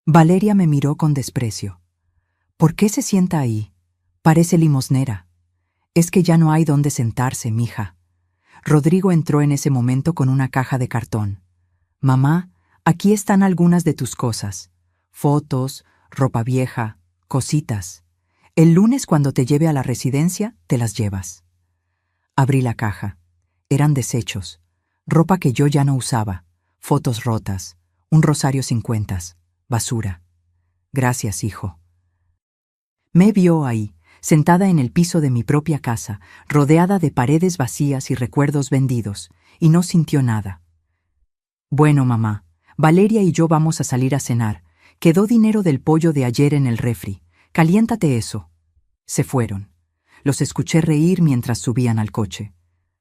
Valeria me miró con desprecio. ¿Por qué se sienta ahí? Parece limosnera. Es que ya no hay dónde sentarse, mija. Rodrigo entró en ese momento con una caja de cartón. Mamá, aquí están algunas de tus cosas. Fotos, ropa vieja, cositas. El lunes cuando te lleve a la residencia, te las llevas. Abrí la caja. Eran desechos. Ropa que yo ya no usaba. Fotos rotas. Un rosario sin cuentas. Basura. Gracias, hijo. Me vio ahí, sentada en el piso de mi propia casa, rodeada de paredes vacías y recuerdos vendidos, y no sintió nada. Bueno, mamá, Valeria y yo vamos a salir a cenar. Quedó dinero del pollo de ayer en el refri. Caliéntate eso. Se fueron. Los escuché reír mientras subían al coche.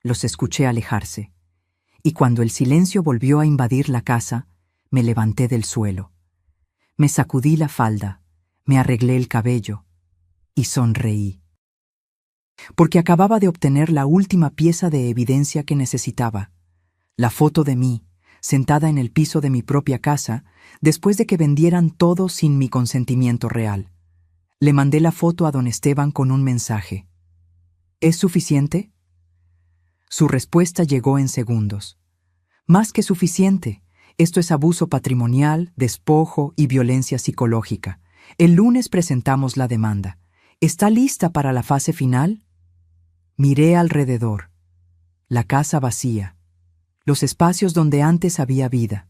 Los escuché alejarse. Y cuando el silencio volvió a invadir la casa, me levanté del suelo. Me sacudí la falda, me arreglé el cabello y sonreí. Porque acababa de obtener la última pieza de evidencia que necesitaba. La foto de mí, sentada en el piso de mi propia casa, después de que vendieran todo sin mi consentimiento real. Le mandé la foto a don Esteban con un mensaje. ¿Es suficiente? Su respuesta llegó en segundos. Más que suficiente. Esto es abuso patrimonial, despojo y violencia psicológica. El lunes presentamos la demanda. ¿Está lista para la fase final? Miré alrededor. La casa vacía. Los espacios donde antes había vida.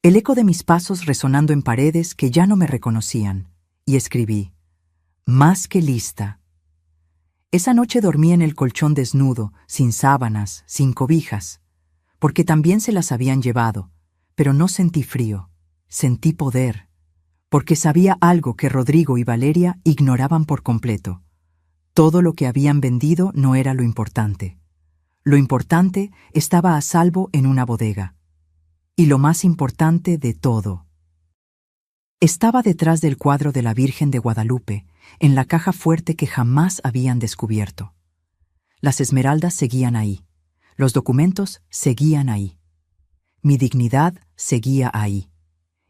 El eco de mis pasos resonando en paredes que ya no me reconocían. Y escribí: más que lista. Esa noche dormí en el colchón desnudo, sin sábanas, sin cobijas, porque también se las habían llevado, pero no sentí frío, sentí poder, porque sabía algo que Rodrigo y Valeria ignoraban por completo. Todo lo que habían vendido no era lo importante. Lo importante estaba a salvo en una bodega. Y lo más importante de todo, estaba detrás del cuadro de la Virgen de Guadalupe, en la caja fuerte que jamás habían descubierto. Las esmeraldas seguían ahí. Los documentos seguían ahí. Mi dignidad seguía ahí.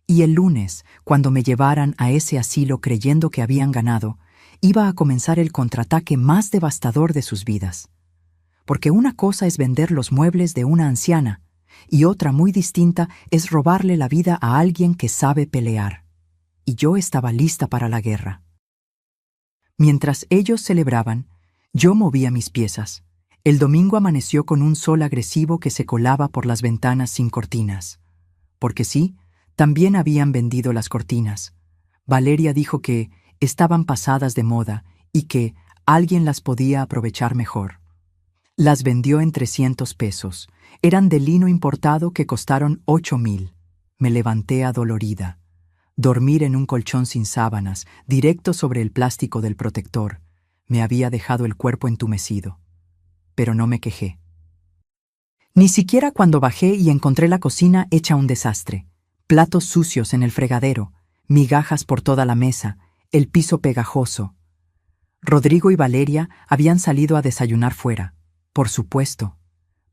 Y el lunes, cuando me llevaran a ese asilo creyendo que habían ganado, iba a comenzar el contraataque más devastador de sus vidas. Porque una cosa es vender los muebles de una anciana, y otra muy distinta es robarle la vida a alguien que sabe pelear. Y yo estaba lista para la guerra. Mientras ellos celebraban, yo movía mis piezas. El domingo amaneció con un sol agresivo que se colaba por las ventanas sin cortinas. Porque sí, también habían vendido las cortinas. Valeria dijo que estaban pasadas de moda y que alguien las podía aprovechar mejor. Las vendió en 300 pesos. Eran de lino importado que costaron 8,000. Me levanté adolorida. Dormir en un colchón sin sábanas, directo sobre el plástico del protector, me había dejado el cuerpo entumecido. Pero no me quejé. Ni siquiera cuando bajé y encontré la cocina hecha un desastre. Platos sucios en el fregadero, migajas por toda la mesa, el piso pegajoso. Rodrigo y Valeria habían salido a desayunar fuera. Por supuesto.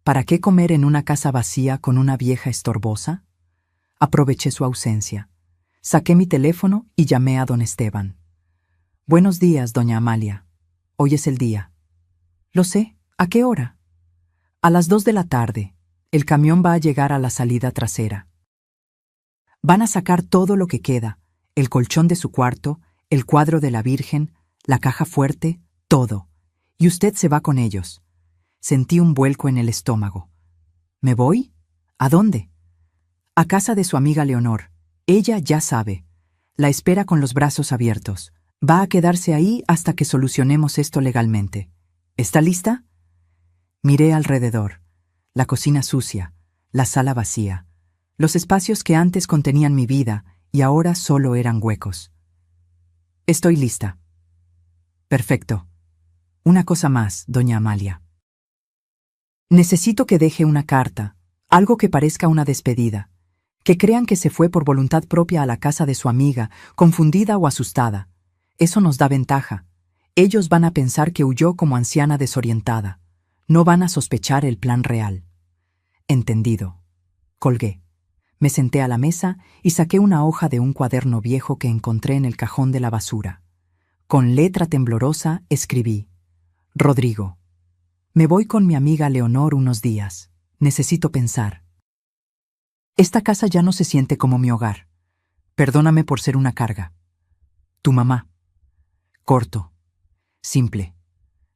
¿Para qué comer en una casa vacía con una vieja estorbosa? Aproveché su ausencia. Saqué mi teléfono y llamé a don Esteban. Buenos días, doña Amalia. Hoy es el día. Lo sé. ¿A qué hora? A las 2 de la tarde. El camión va a llegar a la salida trasera. Van a sacar todo lo que queda, el colchón de su cuarto, el cuadro de la Virgen, la caja fuerte, todo. Y usted se va con ellos. Sentí un vuelco en el estómago. ¿Me voy? ¿A dónde? A casa de su amiga Leonor. Ella ya sabe. La espera con los brazos abiertos. Va a quedarse ahí hasta que solucionemos esto legalmente. ¿Está lista? Miré alrededor. La cocina sucia, la sala vacía, los espacios que antes contenían mi vida y ahora solo eran huecos. Estoy lista. Perfecto. Una cosa más, doña Amalia. Necesito que deje una carta, algo que parezca una despedida, que crean que se fue por voluntad propia a la casa de su amiga, confundida o asustada. Eso nos da ventaja. Ellos van a pensar que huyó como anciana desorientada. No van a sospechar el plan real. Entendido. Colgué. Me senté a la mesa y saqué una hoja de un cuaderno viejo que encontré en el cajón de la basura. Con letra temblorosa escribí: Rodrigo, me voy con mi amiga Leonor unos días. Necesito pensar. Esta casa ya no se siente como mi hogar. Perdóname por ser una carga. Tu mamá. Corto, simple,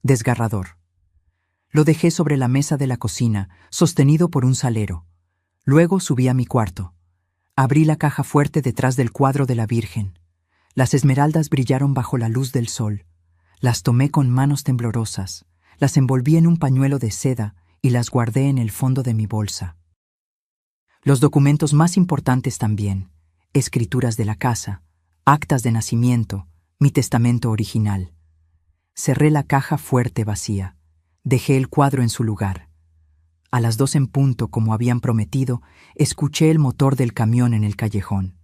desgarrador. Lo dejé sobre la mesa de la cocina, sostenido por un salero. Luego subí a mi cuarto. Abrí la caja fuerte detrás del cuadro de la Virgen. Las esmeraldas brillaron bajo la luz del sol. Las tomé con manos temblorosas, las envolví en un pañuelo de seda y las guardé en el fondo de mi bolsa. Los documentos más importantes también: escrituras de la casa, actas de nacimiento, mi testamento original. Cerré la caja fuerte vacía. Dejé el cuadro en su lugar. A las 2 en punto, como habían prometido, escuché el motor del camión en el callejón.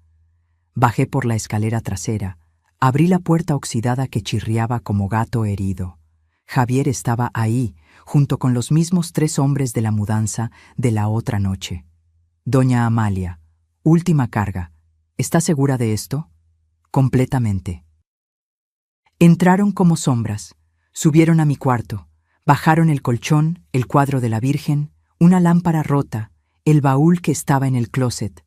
Bajé por la escalera trasera, abrí la puerta oxidada que chirriaba como gato herido. Javier estaba ahí, junto con los mismos 3 hombres de la mudanza de la otra noche. Doña Amalia, última carga. ¿Está segura de esto? Completamente. Entraron como sombras, subieron a mi cuarto, bajaron el colchón, el cuadro de la Virgen, una lámpara rota, el baúl que estaba en el closet,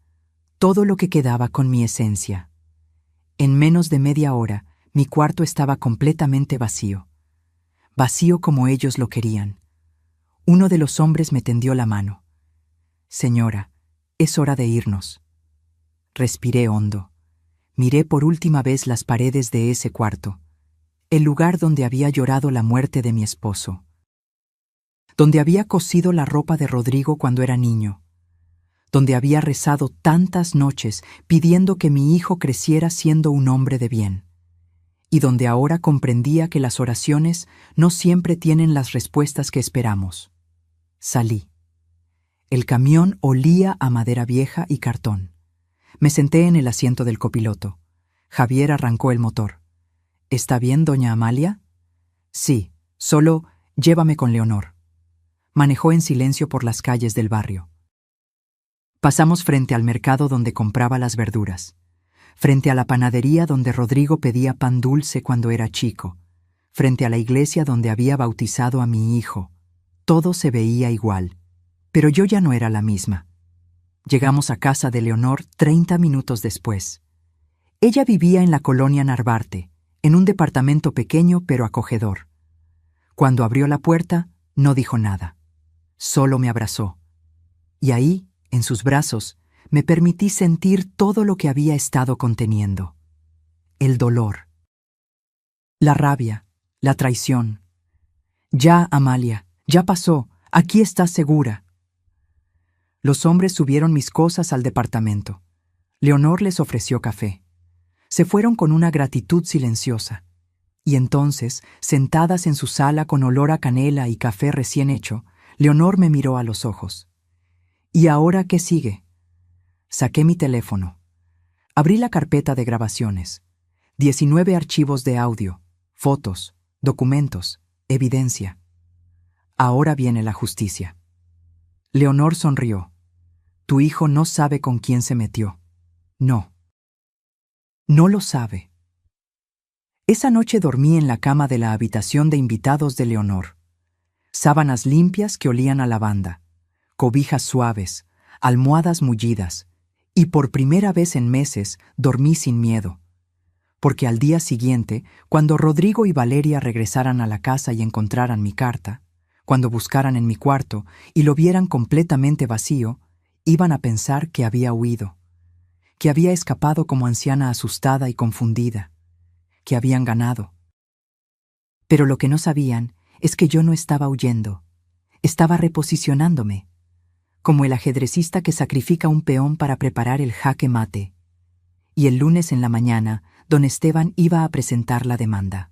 todo lo que quedaba con mi esencia. En menos de media hora, mi cuarto estaba completamente vacío. Vacío como ellos lo querían. Uno de los hombres me tendió la mano. Señora, es hora de irnos. Respiré hondo. Miré por última vez las paredes de ese cuarto, el lugar donde había llorado la muerte de mi esposo, donde había cosido la ropa de Rodrigo cuando era niño, donde había rezado tantas noches pidiendo que mi hijo creciera siendo un hombre de bien, y donde ahora comprendía que las oraciones no siempre tienen las respuestas que esperamos. Salí. El camión olía a madera vieja y cartón. Me senté en el asiento del copiloto. Javier arrancó el motor. ¿Está bien, doña Amalia? Sí, solo llévame con Leonor. Manejó en silencio por las calles del barrio. Pasamos frente al mercado donde compraba las verduras, frente a la panadería donde Rodrigo pedía pan dulce cuando era chico, frente a la iglesia donde había bautizado a mi hijo. Todo se veía igual, pero yo ya no era la misma. Llegamos a casa de Leonor 30 minutos después. Ella vivía en la colonia Narvarte, en un departamento pequeño pero acogedor. Cuando abrió la puerta, no dijo nada. Solo me abrazó. Y ahí, en sus brazos, me permití sentir todo lo que había estado conteniendo. El dolor. La rabia, la traición. Ya, Amalia, ya pasó, aquí estás segura. Los hombres subieron mis cosas al departamento. Leonor les ofreció café. Se fueron con una gratitud silenciosa. Y entonces, sentadas en su sala con olor a canela y café recién hecho, Leonor me miró a los ojos. ¿Y ahora qué sigue? Saqué mi teléfono. Abrí la carpeta de grabaciones. 19 archivos de audio, fotos, documentos, evidencia. Ahora viene la justicia. Leonor sonrió. Tu hijo no sabe con quién se metió. No. No lo sabe. Esa noche dormí en la cama de la habitación de invitados de Leonor. Sábanas limpias que olían a lavanda, cobijas suaves, almohadas mullidas, y por primera vez en meses dormí sin miedo. Porque al día siguiente, cuando Rodrigo y Valeria regresaran a la casa y encontraran mi carta, cuando buscaran en mi cuarto y lo vieran completamente vacío, iban a pensar que había huido, que había escapado como anciana asustada y confundida, que habían ganado. Pero lo que no sabían es que yo no estaba huyendo, estaba reposicionándome, como el ajedrecista que sacrifica un peón para preparar el jaque mate. Y el lunes en la mañana, don Esteban iba a presentar la demanda,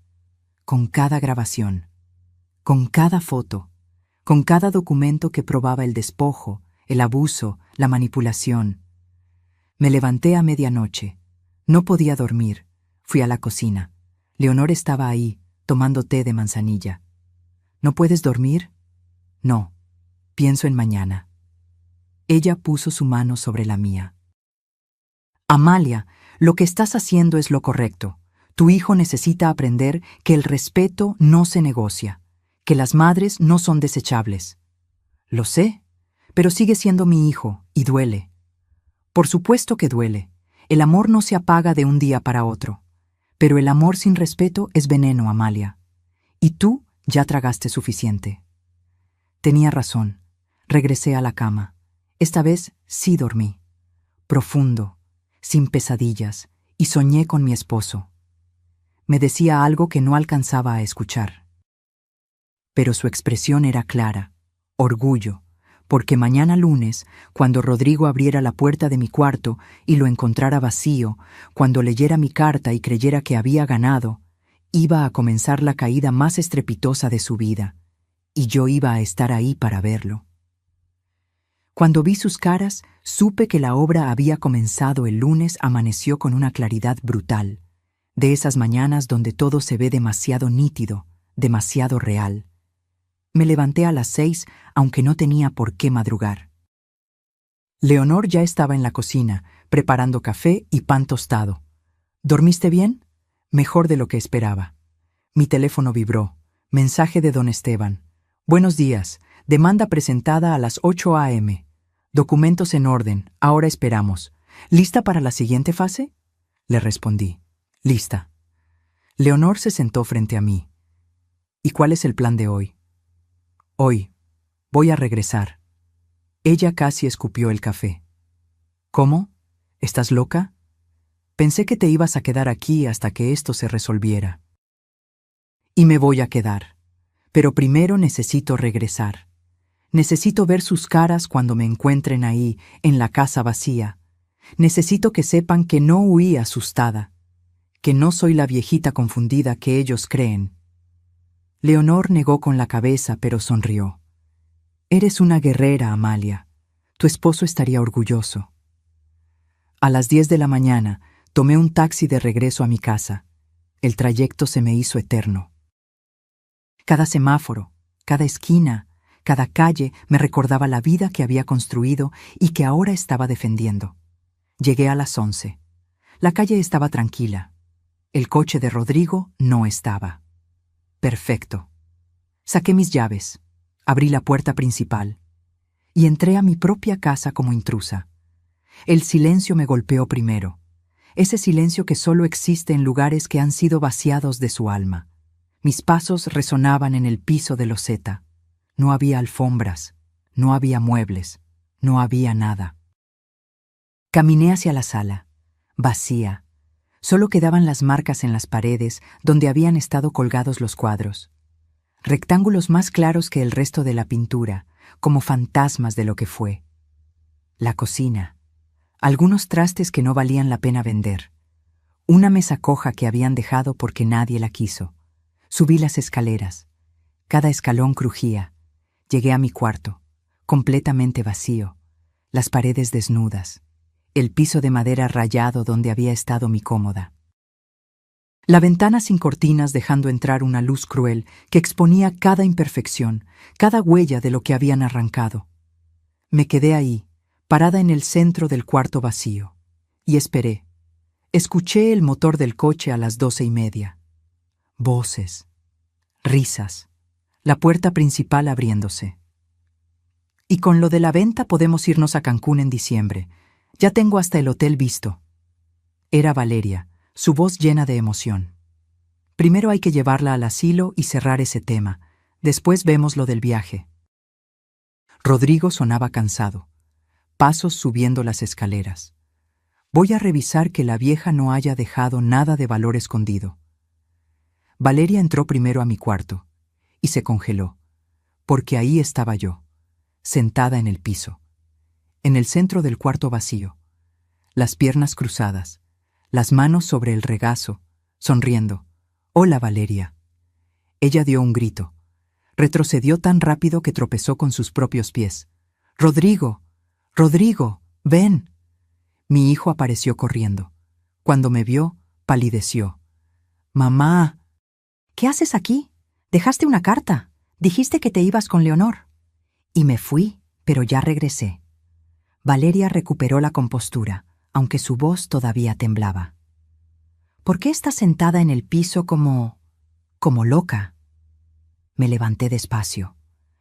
con cada grabación, con cada foto, con cada documento que probaba el despojo, el abuso, la manipulación. Me levanté a medianoche. No podía dormir. Fui a la cocina. Leonor estaba ahí, tomando té de manzanilla. ¿No puedes dormir? No. Pienso en mañana. Ella puso su mano sobre la mía. Amalia, lo que estás haciendo es lo correcto. Tu hijo necesita aprender que el respeto no se negocia, que las madres no son desechables. Lo sé, pero sigue siendo mi hijo y duele. Por supuesto que duele. El amor no se apaga de un día para otro. Pero el amor sin respeto es veneno, Amalia. Y tú ya tragaste suficiente. Tenía razón. Regresé a la cama. Esta vez sí dormí. Profundo, sin pesadillas, y soñé con mi esposo. Me decía algo que no alcanzaba a escuchar. Pero su expresión era clara, orgullo, porque mañana lunes, cuando Rodrigo abriera la puerta de mi cuarto y lo encontrara vacío, cuando leyera mi carta y creyera que había ganado, iba a comenzar la caída más estrepitosa de su vida, y yo iba a estar ahí para verlo. Cuando vi sus caras, supe que la obra había comenzado el lunes. Amaneció con una claridad brutal, de esas mañanas donde todo se ve demasiado nítido, demasiado real. Me levanté a las 6, aunque no tenía por qué madrugar. Leonor ya estaba en la cocina, preparando café y pan tostado. ¿Dormiste bien? Mejor de lo que esperaba. Mi teléfono vibró. Mensaje de don Esteban. Buenos días. Demanda presentada a las 8 a.m. Documentos en orden. Ahora esperamos. ¿Lista para la siguiente fase? Le respondí. Lista. Leonor se sentó frente a mí. ¿Y cuál es el plan de hoy? Hoy. Voy a regresar. Ella casi escupió el café. ¿Cómo? ¿Estás loca? Pensé que te ibas a quedar aquí hasta que esto se resolviera. Y me voy a quedar. Pero primero necesito regresar. Necesito ver sus caras cuando me encuentren ahí, en la casa vacía. Necesito que sepan que no huí asustada, que no soy la viejita confundida que ellos creen. Leonor negó con la cabeza, pero sonrió. Eres una guerrera, Amalia. Tu esposo estaría orgulloso. A las 10 de la mañana, tomé un taxi de regreso a mi casa. El trayecto se me hizo eterno. Cada semáforo, cada esquina, cada calle me recordaba la vida que había construido y que ahora estaba defendiendo. Llegué a las 11. La calle estaba tranquila. El coche de Rodrigo no estaba. Perfecto. Saqué mis llaves, abrí la puerta principal y entré a mi propia casa como intrusa. El silencio me golpeó primero, ese silencio que solo existe en lugares que han sido vaciados de su alma. Mis pasos resonaban en el piso de loseta. No había alfombras, no había muebles, no había nada. Caminé hacia la sala, vacía. Solo quedaban las marcas en las paredes donde habían estado colgados los cuadros. Rectángulos más claros que el resto de la pintura, como fantasmas de lo que fue. La cocina. Algunos trastes que no valían la pena vender. Una mesa coja que habían dejado porque nadie la quiso. Subí las escaleras. Cada escalón crujía. Llegué a mi cuarto, completamente vacío, las paredes desnudas, el piso de madera rayado donde había estado mi cómoda. La ventana sin cortinas dejando entrar una luz cruel que exponía cada imperfección, cada huella de lo que habían arrancado. Me quedé ahí, parada en el centro del cuarto vacío, y esperé. Escuché el motor del coche a las 12:30. Voces, risas. La puerta principal abriéndose. Y con lo de la venta podemos irnos a Cancún en diciembre. Ya tengo hasta el hotel visto. Era Valeria, su voz llena de emoción. Primero hay que llevarla al asilo y cerrar ese tema. Después vemos lo del viaje. Rodrigo sonaba cansado. Pasos subiendo las escaleras. Voy a revisar que la vieja no haya dejado nada de valor escondido. Valeria entró primero a mi cuarto. Y se congeló, porque ahí estaba yo, sentada en el piso, en el centro del cuarto vacío, las piernas cruzadas, las manos sobre el regazo, sonriendo. «Hola, Valeria». Ella dio un grito. Retrocedió tan rápido que tropezó con sus propios pies. «¡Rodrigo! ¡Rodrigo! ¡Ven!». Mi hijo apareció corriendo. Cuando me vio, palideció. «¡Mamá!». «¿Qué haces aquí? Dejaste una carta. Dijiste que te ibas con Leonor». Y me fui, pero ya regresé. Valeria recuperó la compostura, aunque su voz todavía temblaba. ¿Por qué estás sentada en el piso como loca? Me levanté despacio,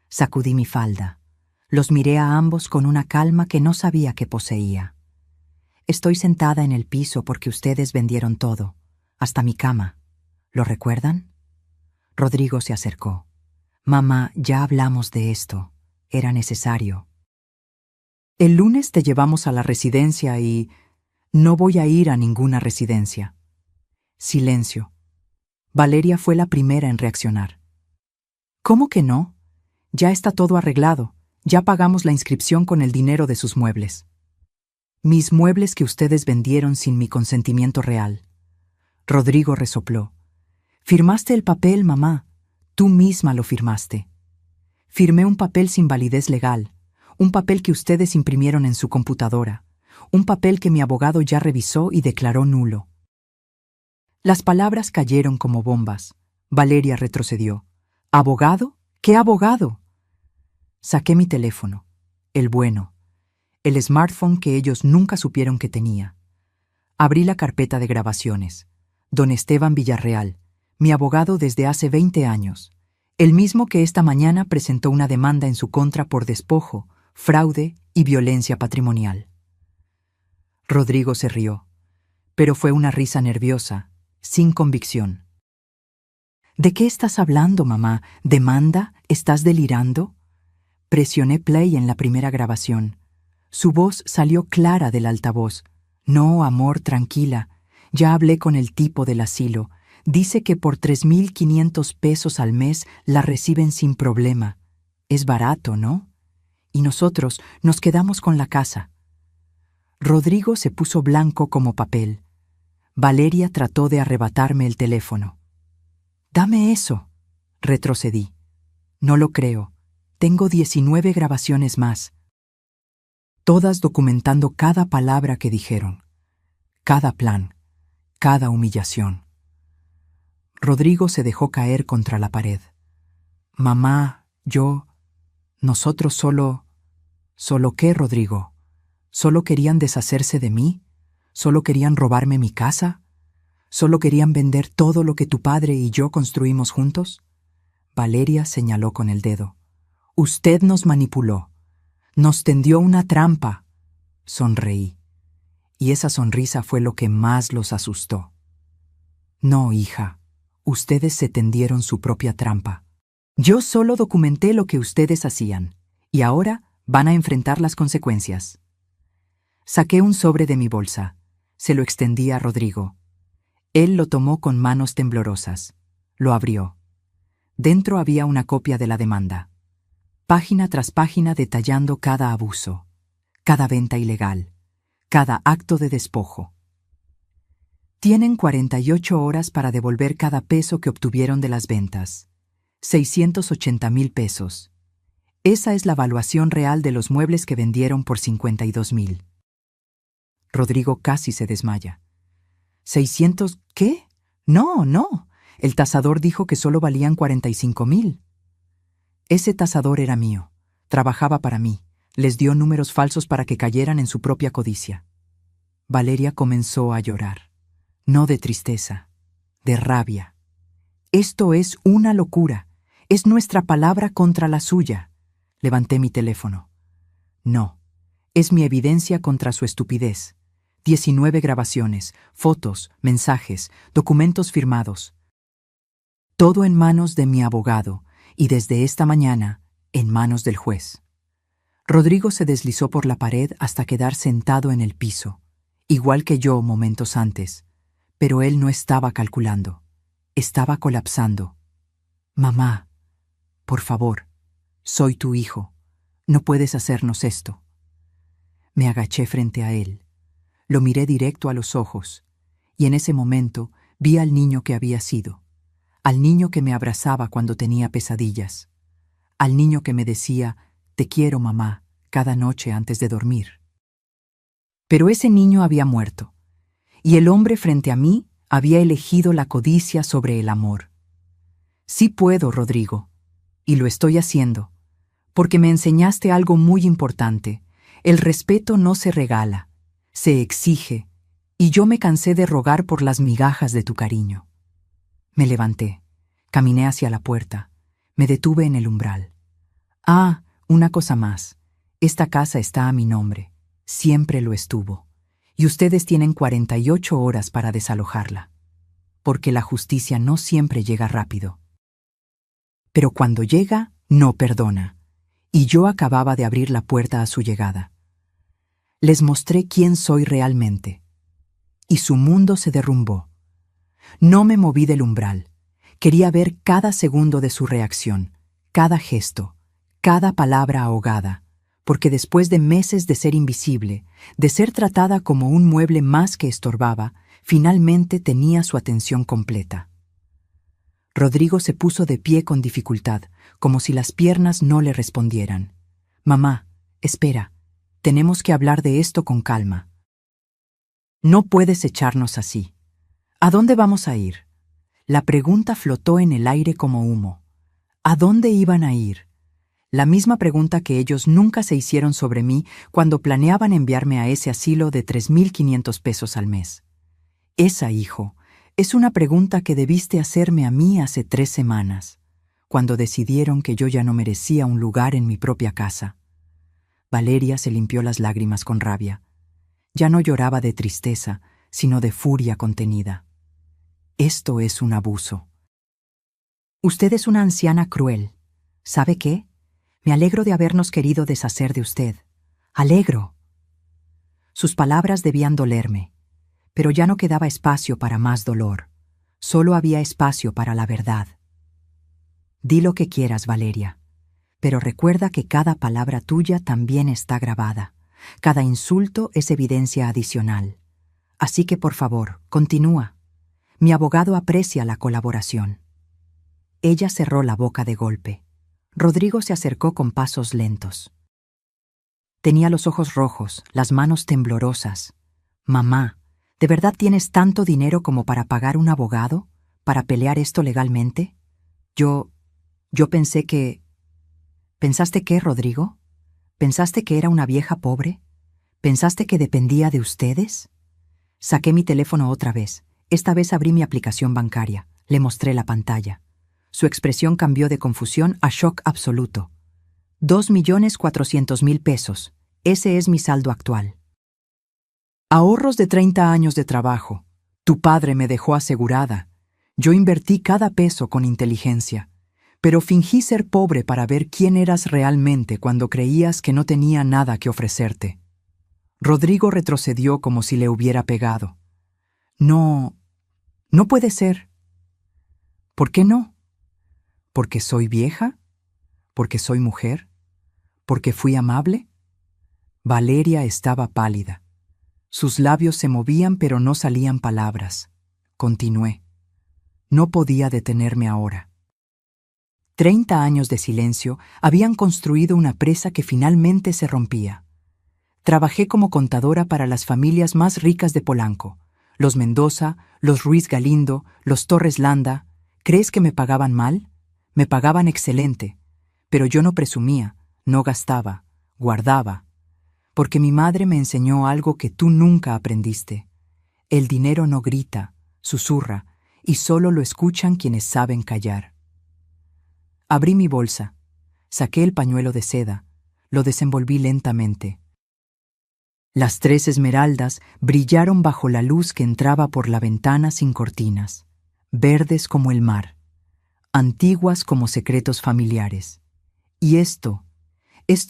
sacudí mi falda, los miré a ambos con una calma que no sabía que poseía. Estoy sentada en el piso porque ustedes vendieron todo, hasta mi cama. ¿Lo recuerdan? Rodrigo se acercó. Mamá, ya hablamos de esto. Era necesario. El lunes te llevamos a la residencia y... No voy a ir a ninguna residencia. Silencio. Valeria fue la primera en reaccionar. ¿Cómo que no? Ya está todo arreglado. Ya pagamos la inscripción con el dinero de sus muebles. Mis muebles que ustedes vendieron sin mi consentimiento real. Rodrigo resopló. Firmaste el papel, mamá. Tú misma lo firmaste. Firmé un papel sin validez legal, un papel que ustedes imprimieron en su computadora, un papel que mi abogado ya revisó y declaró nulo. Las palabras cayeron como bombas. Valeria retrocedió. ¿Abogado? ¿Qué abogado? Saqué mi teléfono, el bueno, el smartphone que ellos nunca supieron que tenía. Abrí la carpeta de grabaciones. Don Esteban Villarreal, mi abogado desde hace 20 años, el mismo que esta mañana presentó una demanda en su contra por despojo, fraude y violencia patrimonial. Rodrigo se rió, pero fue una risa nerviosa, sin convicción. ¿De qué estás hablando, mamá? ¿Demanda? ¿Estás delirando? Presioné play en la primera grabación. Su voz salió clara del altavoz. No, amor, tranquila. Ya hablé con el tipo del asilo. Dice que por 3.500 pesos al mes la reciben sin problema. Es barato, ¿no? Y nosotros nos quedamos con la casa. Rodrigo se puso blanco como papel. Valeria trató de arrebatarme el teléfono. «Dame eso», retrocedí. «No lo creo. Tengo 19 grabaciones más. Todas documentando cada palabra que dijeron, cada plan, cada humillación». Rodrigo se dejó caer contra la pared. «Mamá, nosotros solo... ¿Solo qué, Rodrigo? ¿Solo querían deshacerse de mí? ¿Solo querían robarme mi casa? ¿Solo querían vender todo lo que tu padre y yo construimos juntos?» Valeria señaló con el dedo. «Usted nos manipuló. Nos tendió una trampa». Sonreí. Y esa sonrisa fue lo que más los asustó. «No, hija. Ustedes se tendieron su propia trampa. Yo solo documenté lo que ustedes hacían, y ahora van a enfrentar las consecuencias». Saqué un sobre de mi bolsa. Se lo extendí a Rodrigo. Él lo tomó con manos temblorosas. Lo abrió. Dentro había una copia de la demanda. Página tras página detallando cada abuso, cada venta ilegal, cada acto de despojo. Tienen 48 horas para devolver cada peso que obtuvieron de las ventas. 680,000 pesos. Esa es la valuación real de los muebles que vendieron por 52,000. Rodrigo casi se desmaya. ¿600 qué? No, no. El tasador dijo que solo valían 45,000. Ese tasador era mío. Trabajaba para mí. Les dio números falsos para que cayeran en su propia codicia. Valeria comenzó a llorar. No de tristeza, de rabia. Esto es una locura. Es nuestra palabra contra la suya. Levanté mi teléfono. No, es mi evidencia contra su estupidez. 19 grabaciones, fotos, mensajes, documentos firmados. Todo en manos de mi abogado y desde esta mañana en manos del juez. Rodrigo se deslizó por la pared hasta quedar sentado en el piso, igual que yo momentos antes, pero él no estaba calculando. Estaba colapsando. «Mamá, por favor, soy tu hijo. No puedes hacernos esto». Me agaché frente a él. Lo miré directo a los ojos, y en ese momento vi al niño que había sido, al niño que me abrazaba cuando tenía pesadillas, al niño que me decía, «Te quiero, mamá», cada noche antes de dormir. Pero ese niño había muerto, y el hombre frente a mí había elegido la codicia sobre el amor. Sí puedo, Rodrigo, y lo estoy haciendo, porque me enseñaste algo muy importante. El respeto no se regala, se exige, y yo me cansé de rogar por las migajas de tu cariño. Me levanté, caminé hacia la puerta, me detuve en el umbral. Ah, una cosa más. Esta casa está a mi nombre, siempre lo estuvo, y ustedes tienen 48 horas para desalojarla, porque la justicia no siempre llega rápido. Pero cuando llega, no perdona, y yo acababa de abrir la puerta a su llegada. Les mostré quién soy realmente, y su mundo se derrumbó. No me moví del umbral. Quería ver cada segundo de su reacción, cada gesto, cada palabra ahogada, porque después de meses de ser invisible, de ser tratada como un mueble más que estorbaba, finalmente tenía su atención completa. Rodrigo se puso de pie con dificultad, como si las piernas no le respondieran. «Mamá, espera, tenemos que hablar de esto con calma. No puedes echarnos así. ¿A dónde vamos a ir?» La pregunta flotó en el aire como humo. ¿A dónde iban a ir? La misma pregunta que ellos nunca se hicieron sobre mí cuando planeaban enviarme a ese asilo de 3.500 pesos al mes. Esa, hijo, es una pregunta que debiste hacerme a mí hace 3 semanas, cuando decidieron que yo ya no merecía un lugar en mi propia casa. Valeria se limpió las lágrimas con rabia. Ya no lloraba de tristeza, sino de furia contenida. Esto es un abuso. Usted es una anciana cruel. ¿Sabe qué? Me alegro de habernos querido deshacer de usted. ¡Alegro! Sus palabras debían dolerme, pero ya no quedaba espacio para más dolor. Solo había espacio para la verdad. Di lo que quieras, Valeria, pero recuerda que cada palabra tuya también está grabada. Cada insulto es evidencia adicional. Así que, por favor, continúa. Mi abogado aprecia la colaboración. Ella cerró la boca de golpe. Rodrigo se acercó con pasos lentos. Tenía los ojos rojos, las manos temblorosas. «Mamá, ¿de verdad tienes tanto dinero como para pagar un abogado? ¿Para pelear esto legalmente?» Yo pensé que... ¿Pensaste qué, Rodrigo? ¿Pensaste que era una vieja pobre? ¿Pensaste que dependía de ustedes? Saqué mi teléfono otra vez. Esta vez abrí mi aplicación bancaria. Le mostré la pantalla. Su expresión cambió de confusión a shock absoluto. 2.400.000 pesos. Ese es mi saldo actual. Ahorros de 30 años de trabajo. Tu padre me dejó asegurada. Yo invertí cada peso con inteligencia. Pero fingí ser pobre para ver quién eras realmente cuando creías que no tenía nada que ofrecerte. Rodrigo retrocedió como si le hubiera pegado. No puede ser. ¿Por qué no? ¿Porque soy vieja? ¿Porque soy mujer? ¿Porque fui amable? Valeria estaba pálida. Sus labios se movían pero no salían palabras. Continué. No podía detenerme ahora. 30 años de silencio habían construido una presa que finalmente se rompía. Trabajé como contadora para las familias más ricas de Polanco. Los Mendoza, los Ruiz Galindo, los Torres Landa. ¿Crees que me pagaban mal? Me pagaban excelente, pero yo no presumía, no gastaba, guardaba, porque mi madre me enseñó algo que tú nunca aprendiste. El dinero no grita, susurra, y solo lo escuchan quienes saben callar. Abrí mi bolsa, saqué el pañuelo de seda, lo desenvolví lentamente. Las 3 esmeraldas brillaron bajo la luz que entraba por la ventana sin cortinas, verdes como el mar, antiguas como secretos familiares. Y esto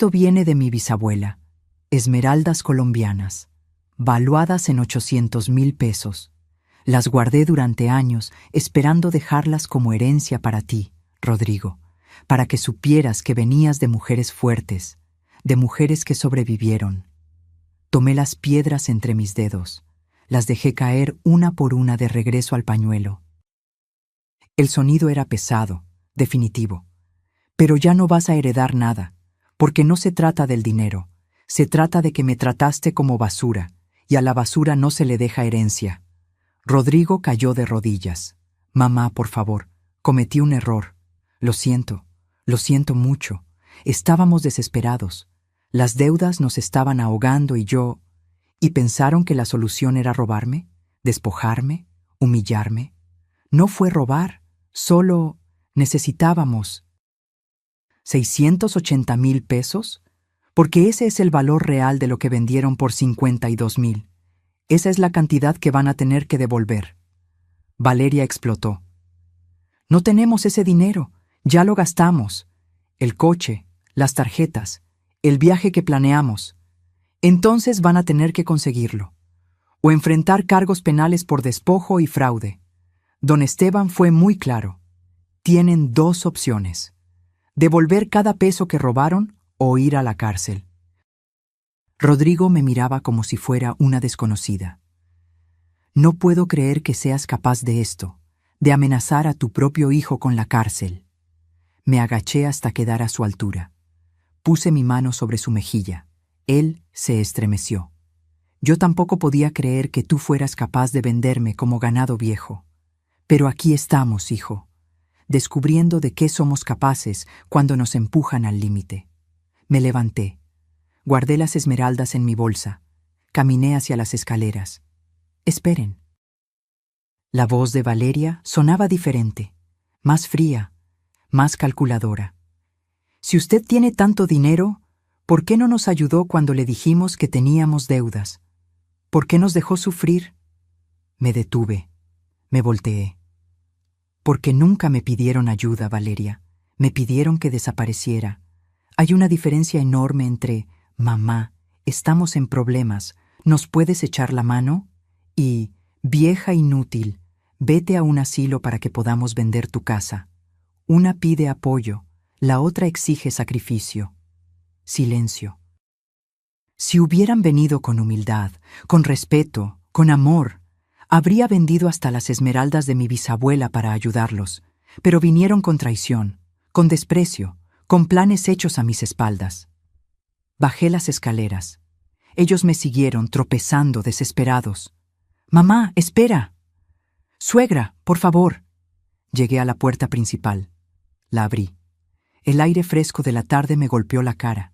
viene de mi bisabuela, esmeraldas colombianas, valuadas en 800.000 pesos. Las guardé durante años, esperando dejarlas como herencia para ti, Rodrigo, para que supieras que venías de mujeres fuertes, de mujeres que sobrevivieron. Tomé las piedras entre mis dedos, las dejé caer una por una de regreso al pañuelo. El sonido era pesado, definitivo. Pero ya no vas a heredar nada, porque no se trata del dinero, se trata de que me trataste como basura, y a la basura no se le deja herencia. Rodrigo cayó de rodillas. Mamá, por favor, cometí un error. Lo siento mucho. Estábamos desesperados. Las deudas nos estaban ahogando ¿Y pensaron que la solución era robarme, despojarme, humillarme? No fue robar, solo necesitábamos 680,000 pesos, porque ese es el valor real de lo que vendieron por 52,000. Esa es la cantidad que van a tener que devolver. Valeria explotó. No tenemos ese dinero, ya lo gastamos. El coche, las tarjetas, el viaje que planeamos. Entonces van a tener que conseguirlo. O enfrentar cargos penales por despojo y fraude. Don Esteban fue muy claro. Tienen 2 opciones: devolver cada peso que robaron o ir a la cárcel. Rodrigo me miraba como si fuera una desconocida. No puedo creer que seas capaz de esto, de amenazar a tu propio hijo con la cárcel. Me agaché hasta quedar a su altura. Puse mi mano sobre su mejilla. Él se estremeció. Yo tampoco podía creer que tú fueras capaz de venderme como ganado viejo. Pero aquí estamos, hijo, descubriendo de qué somos capaces cuando nos empujan al límite. Me levanté. Guardé las esmeraldas en mi bolsa. Caminé hacia las escaleras. Esperen. La voz de Valeria sonaba diferente, más fría, más calculadora. Si usted tiene tanto dinero, ¿por qué no nos ayudó cuando le dijimos que teníamos deudas? ¿Por qué nos dejó sufrir? Me detuve. Me volteé. Porque nunca me pidieron ayuda, Valeria. Me pidieron que desapareciera. Hay una diferencia enorme entre «Mamá, estamos en problemas, ¿nos puedes echar la mano?» y «Vieja inútil, vete a un asilo para que podamos vender tu casa». Una pide apoyo, la otra exige sacrificio. Silencio. Si hubieran venido con humildad, con respeto, con amor, habría vendido hasta las esmeraldas de mi bisabuela para ayudarlos, pero vinieron con traición, con desprecio, con planes hechos a mis espaldas. Bajé las escaleras. Ellos me siguieron, tropezando, desesperados. «Mamá, espera». «Suegra, por favor». Llegué a la puerta principal. La abrí. El aire fresco de la tarde me golpeó la cara.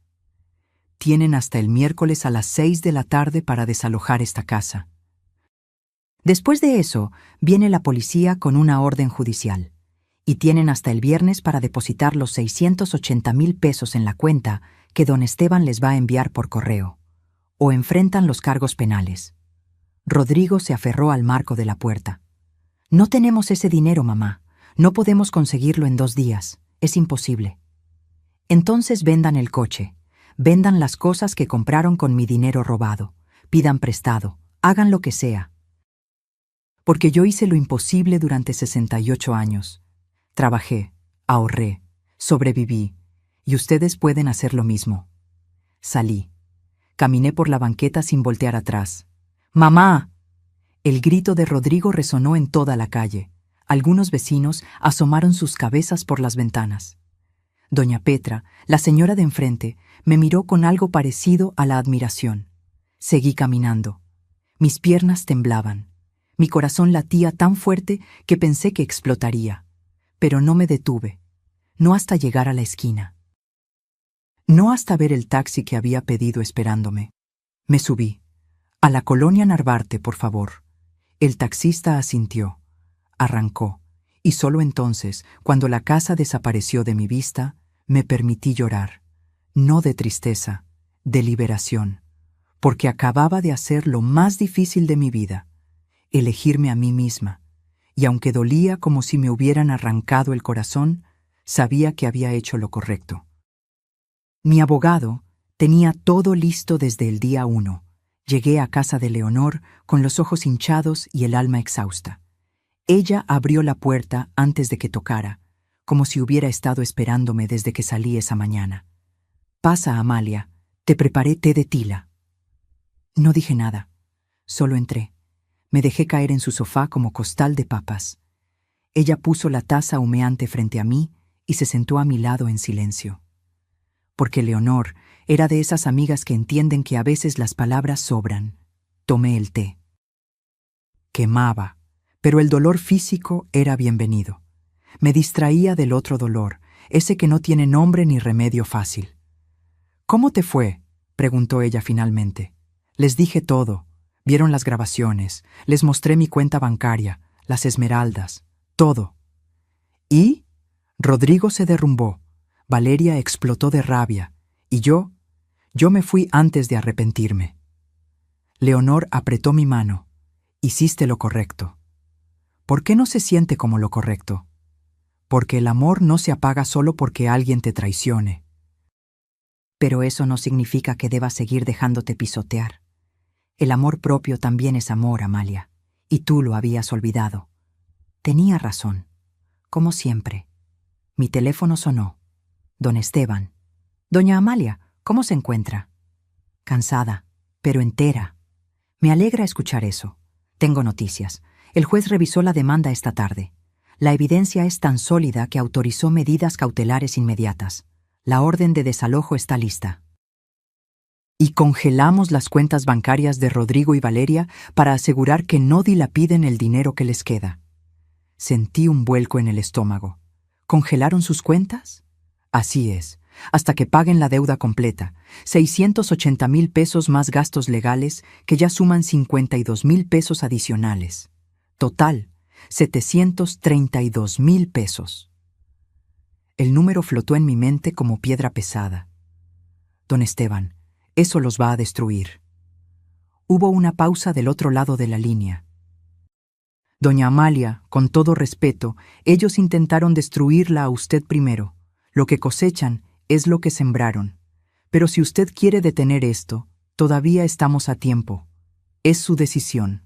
Tienen hasta el miércoles a las 6 de la tarde para desalojar esta casa. Después de eso, viene la policía con una orden judicial. Y tienen hasta el viernes para depositar los 680,000 pesos en la cuenta que don Esteban les va a enviar por correo. O enfrentan los cargos penales. Rodrigo se aferró al marco de la puerta. «No tenemos ese dinero, mamá. No podemos conseguirlo en 2 días. Es imposible». «Entonces vendan el coche. Vendan las cosas que compraron con mi dinero robado. Pidan prestado. Hagan lo que sea. Porque yo hice lo imposible durante 68 años. Trabajé, ahorré, sobreviví, y ustedes pueden hacer lo mismo». Salí. Caminé por la banqueta sin voltear atrás. «¡Mamá!». El grito de Rodrigo resonó en toda la calle. Algunos vecinos asomaron sus cabezas por las ventanas. Doña Petra, la señora de enfrente, me miró con algo parecido a la admiración. Seguí caminando. Mis piernas temblaban. Mi corazón latía tan fuerte que pensé que explotaría. Pero no me detuve. No hasta llegar a la esquina. No hasta ver el taxi que había pedido esperándome. Me subí. «A la colonia Narvarte, por favor». El taxista asintió. Arrancó. Y solo entonces, cuando la casa desapareció de mi vista, me permití llorar. No de tristeza, de liberación. Porque acababa de hacer lo más difícil de mi vida. Elegirme a mí misma. Y aunque dolía como si me hubieran arrancado el corazón, sabía que había hecho lo correcto. Mi abogado tenía todo listo desde el día 1. Llegué a casa de Leonor con los ojos hinchados y el alma exhausta. Ella abrió la puerta antes de que tocara, como si hubiera estado esperándome desde que salí esa mañana. «Pasa, Amalia, te preparé té de tila». No dije nada, solo entré. Me dejé caer en su sofá como costal de papas. Ella puso la taza humeante frente a mí y se sentó a mi lado en silencio. Porque Leonor era de esas amigas que entienden que a veces las palabras sobran. Tomé el té. Quemaba, pero el dolor físico era bienvenido. Me distraía del otro dolor, ese que no tiene nombre ni remedio fácil. «¿Cómo te fue?», preguntó ella finalmente. Les dije todo. Vieron las grabaciones. Les mostré mi cuenta bancaria, las esmeraldas, todo. ¿Y? Rodrigo se derrumbó. Valeria explotó de rabia. Y yo me fui antes de arrepentirme. Leonor apretó mi mano. Hiciste lo correcto. ¿Por qué no se siente como lo correcto? Porque el amor no se apaga solo porque alguien te traicione. Pero eso no significa que debas seguir dejándote pisotear. El amor propio también es amor, Amalia, y tú lo habías olvidado. Tenía razón, como siempre. Mi teléfono sonó. Don Esteban. Doña Amalia, ¿cómo se encuentra? Cansada, pero entera. Me alegra escuchar eso. Tengo noticias. El juez revisó la demanda esta tarde. La evidencia es tan sólida que autorizó medidas cautelares inmediatas. La orden de desalojo está lista. Y congelamos las cuentas bancarias de Rodrigo y Valeria para asegurar que no dilapiden el dinero que les queda. Sentí un vuelco en el estómago. ¿Congelaron sus cuentas? Así es, hasta que paguen la deuda completa, 680,000 pesos más gastos legales que ya suman 52,000 pesos adicionales. Total, 732,000 pesos. El número flotó en mi mente como piedra pesada. Don Esteban, eso los va a destruir. Hubo una pausa del otro lado de la línea. Doña Amalia, con todo respeto, ellos intentaron destruirla a usted primero. Lo que cosechan es lo que sembraron. Pero si usted quiere detener esto, todavía estamos a tiempo. Es su decisión.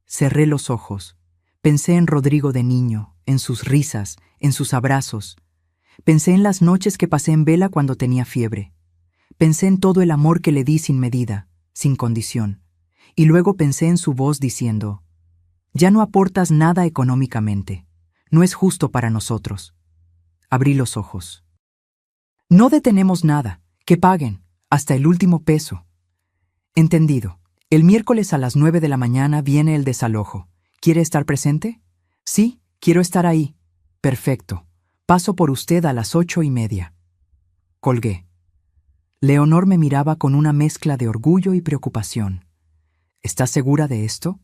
Cerré los ojos. Pensé en Rodrigo de niño, en sus risas, en sus abrazos. Pensé en las noches que pasé en vela cuando tenía fiebre. Pensé en todo el amor que le di sin medida, sin condición. Y luego pensé en su voz diciendo: «Ya no aportas nada económicamente. No es justo para nosotros». Abrí los ojos. «No detenemos nada. Que paguen, hasta el último peso». «Entendido. El miércoles a las 9 de la mañana viene el desalojo. ¿Quiere estar presente?» «Sí, quiero estar ahí». «Perfecto. Paso por usted a las 8:30». Colgué. Leonor me miraba con una mezcla de orgullo y preocupación. ¿Estás segura de esto?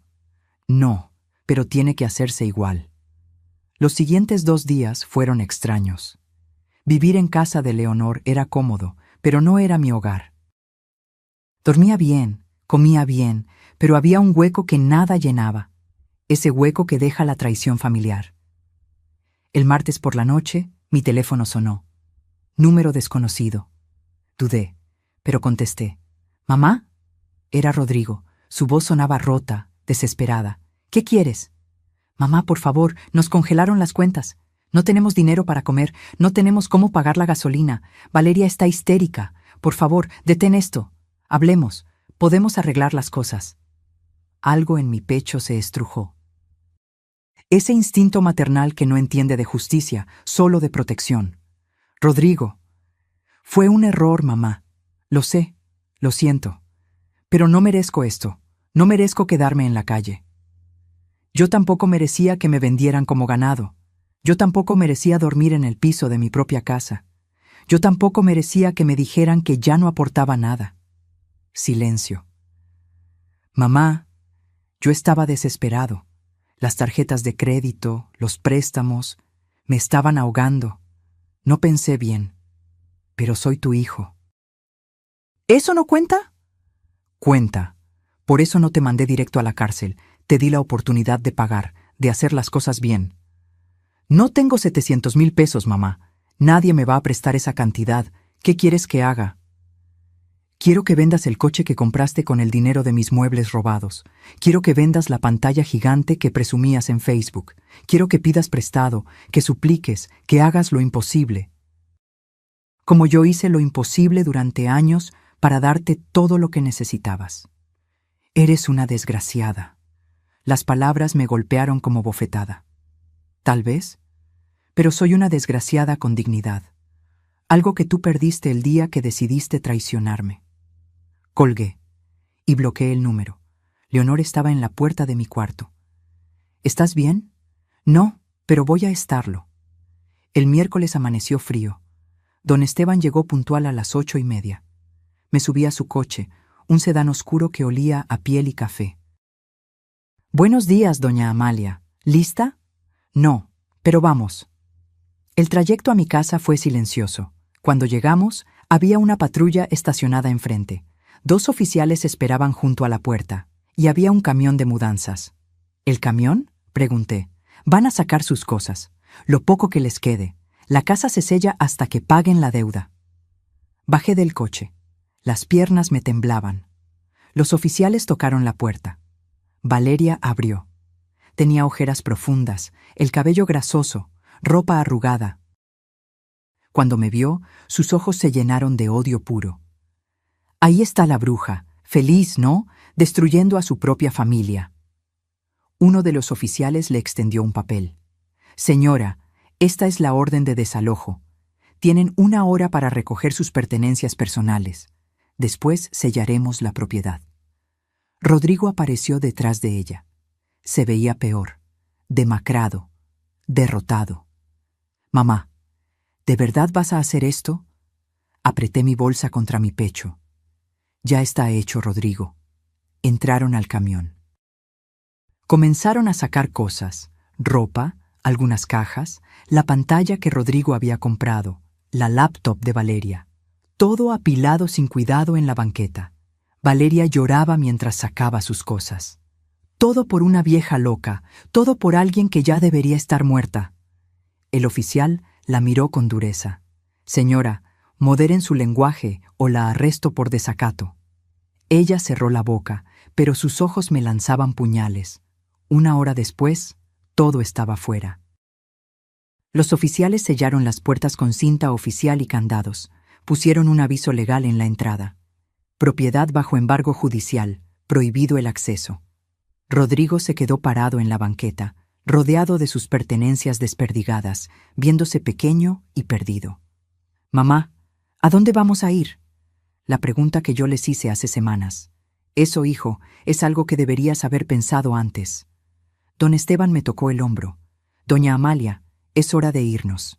No, pero tiene que hacerse igual. Los siguientes 2 días fueron extraños. Vivir en casa de Leonor era cómodo, pero no era mi hogar. Dormía bien, comía bien, pero había un hueco que nada llenaba. Ese hueco que deja la traición familiar. El martes por la noche, mi teléfono sonó. Número desconocido. Dudé, pero contesté. ¿Mamá? Era Rodrigo. Su voz sonaba rota, desesperada. ¿Qué quieres? Mamá, por favor, nos congelaron las cuentas. No tenemos dinero para comer, no tenemos cómo pagar la gasolina. Valeria está histérica. Por favor, detén esto. Hablemos. Podemos arreglar las cosas. Algo en mi pecho se estrujó. Ese instinto maternal que no entiende de justicia, solo de protección. Rodrigo. Fue un error, mamá. Lo sé, lo siento. Pero no merezco esto. No merezco quedarme en la calle. Yo tampoco merecía que me vendieran como ganado. Yo tampoco merecía dormir en el piso de mi propia casa. Yo tampoco merecía que me dijeran que ya no aportaba nada. Silencio. Mamá, yo estaba desesperado. Las tarjetas de crédito, los préstamos, me estaban ahogando. No pensé bien. Pero soy tu hijo. ¿Eso no cuenta? Cuenta. Por eso no te mandé directo a la cárcel. Te di la oportunidad de pagar, de hacer las cosas bien. No tengo 700,000 pesos, mamá. Nadie me va a prestar esa cantidad. ¿Qué quieres que haga? Quiero que vendas el coche que compraste con el dinero de mis muebles robados. Quiero que vendas la pantalla gigante que presumías en Facebook. Quiero que pidas prestado, que supliques, que hagas lo imposible. Como yo hice lo imposible durante años para darte todo lo que necesitabas. Eres una desgraciada. Las palabras me golpearon como bofetada. Tal vez, pero soy una desgraciada con dignidad. Algo que tú perdiste el día que decidiste traicionarme. Colgué y bloqueé el número. Leonor estaba en la puerta de mi cuarto. ¿Estás bien? No, pero voy a estarlo. El miércoles amaneció frío. Don Esteban llegó puntual a las 8:30. Me subí a su coche, un sedán oscuro que olía a piel y café. «Buenos días, doña Amalia. ¿Lista?» «No, pero vamos». El trayecto a mi casa fue silencioso. Cuando llegamos, había una patrulla estacionada enfrente. 2 oficiales esperaban junto a la puerta, y había un camión de mudanzas. ¿El camión?, pregunté. «Van a sacar sus cosas, lo poco que les quede. La casa se sella hasta que paguen la deuda». Bajé del coche. Las piernas me temblaban. Los oficiales tocaron la puerta. Valeria abrió. Tenía ojeras profundas, el cabello grasoso, ropa arrugada. Cuando me vio, sus ojos se llenaron de odio puro. «Ahí está la bruja, feliz, ¿no?, destruyendo a su propia familia». Uno de los oficiales le extendió un papel. «Señora, esta es la orden de desalojo. Tienen 1 hora para recoger sus pertenencias personales. Después sellaremos la propiedad». Rodrigo apareció detrás de ella. Se veía peor, demacrado, derrotado. «Mamá, ¿de verdad vas a hacer esto?». Apreté mi bolsa contra mi pecho. «Ya está hecho, Rodrigo». Entraron al camión. Comenzaron a sacar cosas: ropa, algunas cajas, la pantalla que Rodrigo había comprado, la laptop de Valeria. Todo apilado sin cuidado en la banqueta. Valeria lloraba mientras sacaba sus cosas. Todo por una vieja loca, todo por alguien que ya debería estar muerta. El oficial la miró con dureza. «Señora, moderen su lenguaje o la arresto por desacato». Ella cerró la boca, pero sus ojos me lanzaban puñales. 1 hora después, todo estaba fuera. Los oficiales sellaron las puertas con cinta oficial y candados. Pusieron un aviso legal en la entrada: «Propiedad bajo embargo judicial, prohibido el acceso». Rodrigo se quedó parado en la banqueta, rodeado de sus pertenencias desperdigadas, viéndose pequeño y perdido. «Mamá, ¿a dónde vamos a ir?», la pregunta que yo les hice hace semanas. «Eso, hijo, es algo que deberías haber pensado antes». Don Esteban me tocó el hombro. «Doña Amalia, es hora de irnos».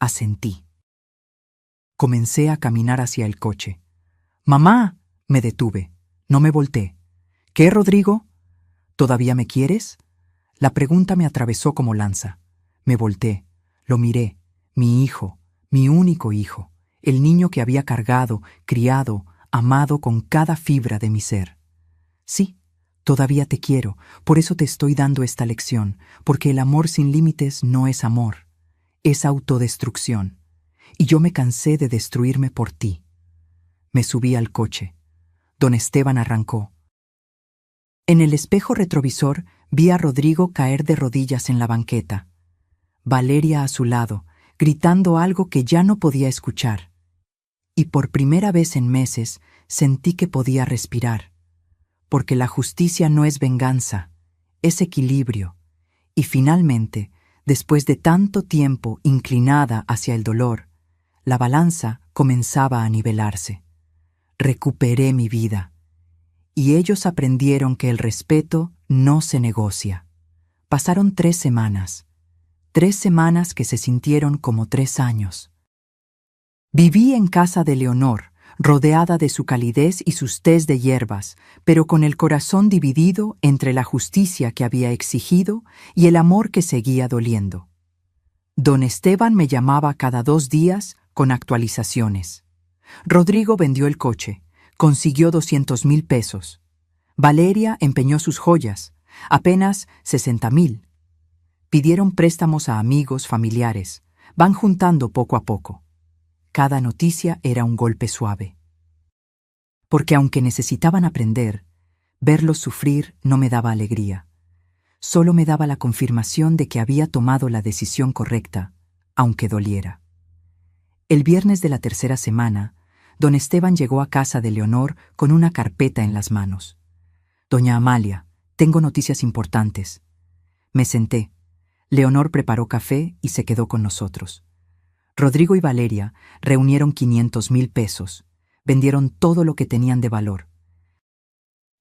Asentí. Comencé a caminar hacia el coche. «¡Mamá!», me detuve. No me volteé. «¿Qué, Rodrigo? ¿Todavía me quieres?». La pregunta me atravesó como lanza. Me volteé. Lo miré. Mi hijo, mi único hijo, el niño que había cargado, criado, amado con cada fibra de mi ser. «Sí, todavía te quiero, por eso te estoy dando esta lección, porque el amor sin límites no es amor, es autodestrucción. Y yo me cansé de destruirme por ti». Me subí al coche. Don Esteban arrancó. En el espejo retrovisor vi a Rodrigo caer de rodillas en la banqueta. Valeria a su lado, gritando algo que ya no podía escuchar. Y por primera vez en meses sentí que podía respirar. Porque la justicia no es venganza, es equilibrio. Y finalmente, después de tanto tiempo inclinada hacia el dolor, la balanza comenzaba a nivelarse. Recuperé mi vida. Y ellos aprendieron que el respeto no se negocia. Pasaron 3 semanas. 3 semanas que se sintieron como 3 años. Viví en casa de Leonor, rodeada de su calidez y sus tés de hierbas, pero con el corazón dividido entre la justicia que había exigido y el amor que seguía doliendo. Don Esteban me llamaba cada 2 días con actualizaciones. Rodrigo vendió el coche, consiguió 200,000 pesos. Valeria empeñó sus joyas, apenas 60,000. Pidieron préstamos a amigos, familiares, van juntando poco a poco. Cada noticia era un golpe suave. Porque aunque necesitaban aprender, verlos sufrir no me daba alegría. Solo me daba la confirmación de que había tomado la decisión correcta, aunque doliera. El viernes de la 3ª semana, don Esteban llegó a casa de Leonor con una carpeta en las manos. «Doña Amalia, tengo noticias importantes». Me senté. Leonor preparó café y se quedó con nosotros. Rodrigo y Valeria reunieron 500,000 pesos. Vendieron todo lo que tenían de valor.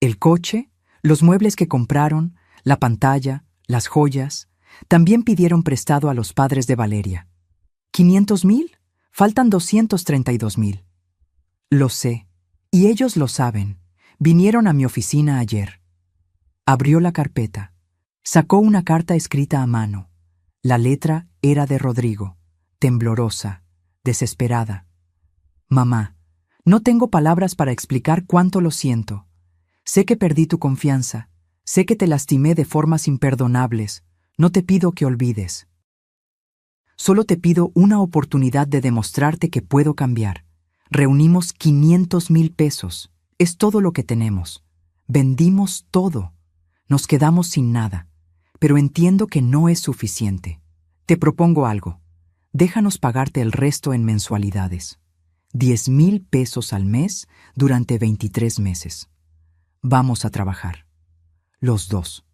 El coche, los muebles que compraron, la pantalla, las joyas. También pidieron prestado a los padres de Valeria. «¿500,000? Faltan 232,000. Lo sé, Y ellos lo saben. Vinieron a mi oficina ayer. Abrió la carpeta. Sacó una carta escrita a mano. La letra era de Rodrigo, temblorosa, desesperada. Mamá, no tengo palabras para explicar cuánto lo siento. Sé que perdí tu confianza. Sé que te lastimé de formas imperdonables. No te pido que olvides. Solo te pido una oportunidad de demostrarte que puedo cambiar. Reunimos 500,000 pesos. Es todo lo que tenemos. Vendimos todo. Nos quedamos sin nada. Pero entiendo que no es suficiente. Te propongo algo. Déjanos pagarte el resto en mensualidades. 10,000 pesos al mes durante 23 meses. Vamos a trabajar. Los dos.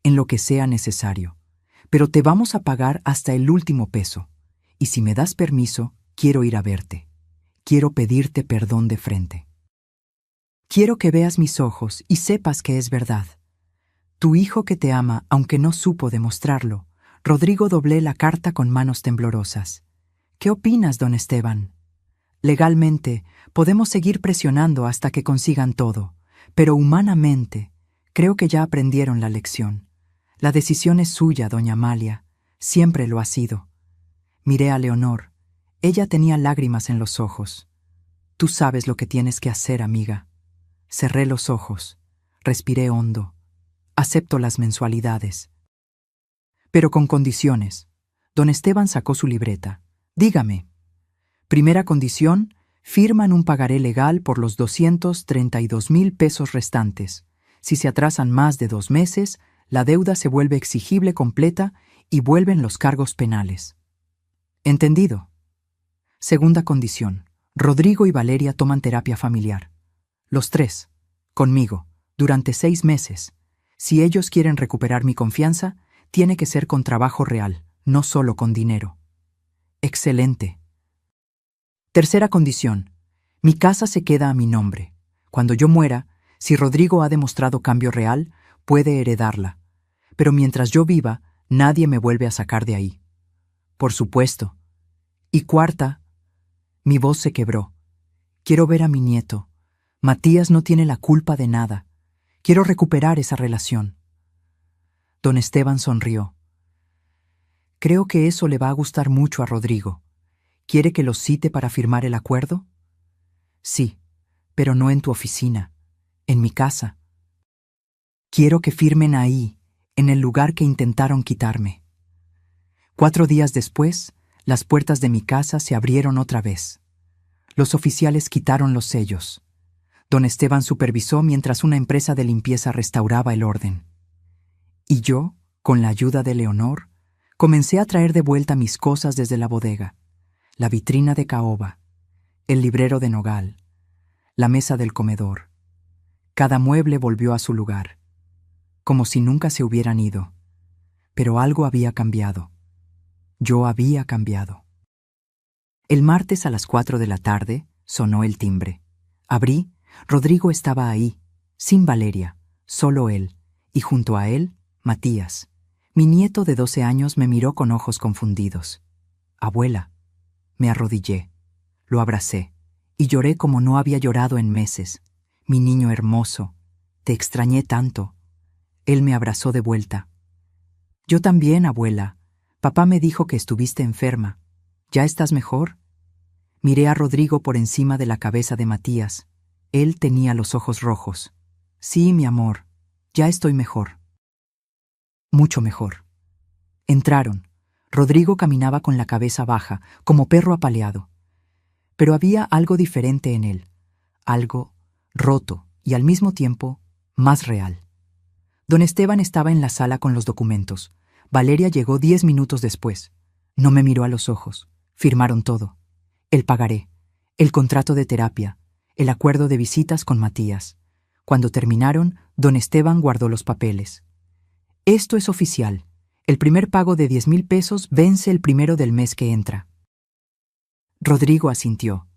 En lo que sea necesario. Pero te vamos a pagar hasta el último peso. Y si me das permiso, quiero ir a verte. Quiero pedirte perdón de frente. Quiero que veas mis ojos y sepas que es verdad. Tu hijo que te ama, aunque no supo demostrarlo. Rodrigo doblé la carta con manos temblorosas. ¿Qué opinas, don Esteban? Legalmente, podemos seguir presionando hasta que consigan todo, pero humanamente, creo que ya aprendieron la lección. La decisión es suya, doña Amalia. Siempre lo ha sido. Miré a Leonor. Ella tenía lágrimas en los ojos. Tú sabes lo que tienes que hacer, amiga. Cerré los ojos. Respiré hondo. Acepto las mensualidades. Pero con condiciones. Don Esteban sacó su libreta. Dígame. Primera condición, firman un pagaré legal por los 232,000 pesos restantes. Si se atrasan más de 2 meses, la deuda se vuelve exigible completa y vuelven los cargos penales. ¿Entendido? Segunda condición. Rodrigo y Valeria toman terapia familiar. Los 3. Conmigo. Durante 6 meses. Si ellos quieren recuperar mi confianza, tiene que ser con trabajo real, no solo con dinero. Excelente. Tercera condición. Mi casa se queda a mi nombre. Cuando yo muera, si Rodrigo ha demostrado cambio real, puede heredarla. Pero mientras yo viva, nadie me vuelve a sacar de ahí. Por supuesto. Y cuarta, mi voz se quebró. Quiero ver a mi nieto. Matías no tiene la culpa de nada. Quiero recuperar esa relación. Don Esteban sonrió. Creo que eso le va a gustar mucho a Rodrigo. ¿Quiere que lo cite para firmar el acuerdo? Sí, pero no en tu oficina, en mi casa. Quiero que firmen ahí, en el lugar que intentaron quitarme. 4 días después, las puertas de mi casa se abrieron otra vez. Los oficiales quitaron los sellos. Don Esteban supervisó mientras una empresa de limpieza restauraba el orden. Y yo, con la ayuda de Leonor, comencé a traer de vuelta mis cosas desde la bodega, la vitrina de caoba, el librero de nogal, la mesa del comedor. Cada mueble volvió a su lugar, como si nunca se hubieran ido. Pero algo había cambiado. Yo había cambiado. El martes a las 4 de la tarde sonó el timbre. Abrí. Rodrigo estaba ahí, sin Valeria, solo él, y junto a él, Matías. Mi nieto de 12 años me miró con ojos confundidos. Abuela. Me arrodillé, lo abracé, y lloré como no había llorado en meses. Mi niño hermoso, te extrañé tanto. Él me abrazó de vuelta. Yo también, abuela. Papá me dijo que estuviste enferma. ¿Ya estás mejor? Miré a Rodrigo por encima de la cabeza de Matías. Él tenía los ojos rojos. Sí, mi amor, ya estoy mejor. Mucho mejor. Entraron. Rodrigo caminaba con la cabeza baja, como perro apaleado. Pero había algo diferente en él. Algo roto y al mismo tiempo más real. Don Esteban estaba en la sala con los documentos. Valeria llegó 10 minutos después. No me miró a los ojos. Firmaron todo. El pagaré, el contrato de terapia, el acuerdo de visitas con Matías. Cuando terminaron, don Esteban guardó los papeles. Esto es oficial. El primer pago de 10,000 pesos vence el primero del mes que entra. Rodrigo asintió.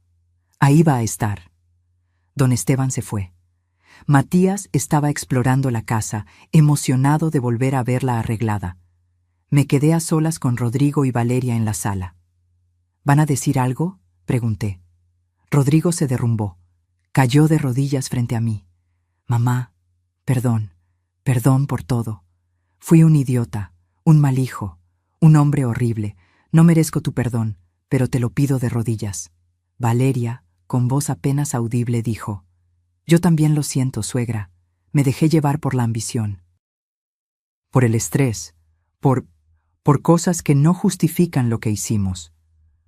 Ahí va a estar. Don Esteban se fue. Matías estaba explorando la casa, emocionado de volver a verla arreglada. Me quedé a solas con Rodrigo y Valeria en la sala. ¿Van a decir algo?, pregunté. Rodrigo se derrumbó. Cayó de rodillas frente a mí. Mamá, perdón, perdón por todo. Fui un idiota, un mal hijo, un hombre horrible. No merezco tu perdón, pero te lo pido de rodillas. Valeria, con voz apenas audible, dijo: Yo también lo siento, suegra. Me dejé llevar por la ambición. Por el estrés, por cosas que no justifican lo que hicimos.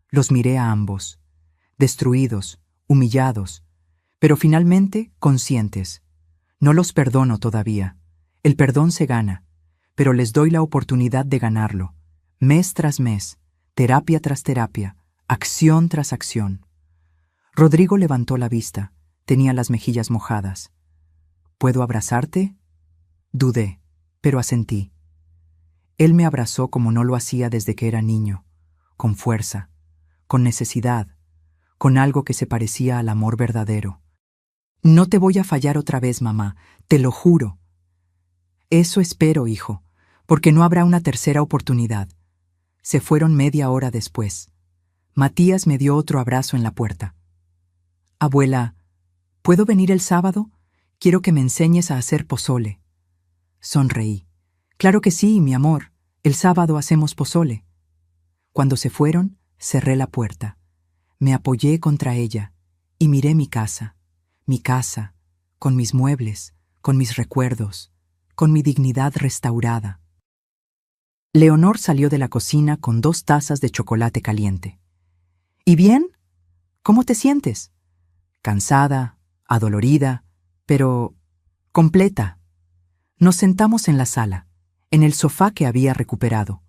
Los miré a ambos, destruidos, humillados, pero finalmente conscientes. No los perdono todavía. El perdón se gana, pero les doy la oportunidad de ganarlo, mes tras mes, terapia tras terapia, acción tras acción. Rodrigo levantó la vista, tenía las mejillas mojadas. ¿Puedo abrazarte? Dudé, pero asentí. Él me abrazó como no lo hacía desde que era niño, con fuerza, con necesidad, con algo que se parecía al amor verdadero. No te voy a fallar otra vez, mamá, te lo juro. Eso espero, hijo, porque no habrá una tercera oportunidad. Se fueron media hora después. Matías me dio otro abrazo en la puerta. Abuela, ¿puedo venir el sábado? Quiero que me enseñes a hacer pozole. Sonreí. Claro que sí, mi amor. El sábado hacemos pozole. Cuando se fueron, cerré la puerta. Me apoyé contra ella y miré mi casa, con mis muebles, con mis recuerdos, con mi dignidad restaurada. Leonor salió de la cocina con 2 tazas de chocolate caliente. ¿Y bien? ¿Cómo te sientes? Cansada, adolorida, pero completa. Nos sentamos en la sala, en el sofá que había recuperado,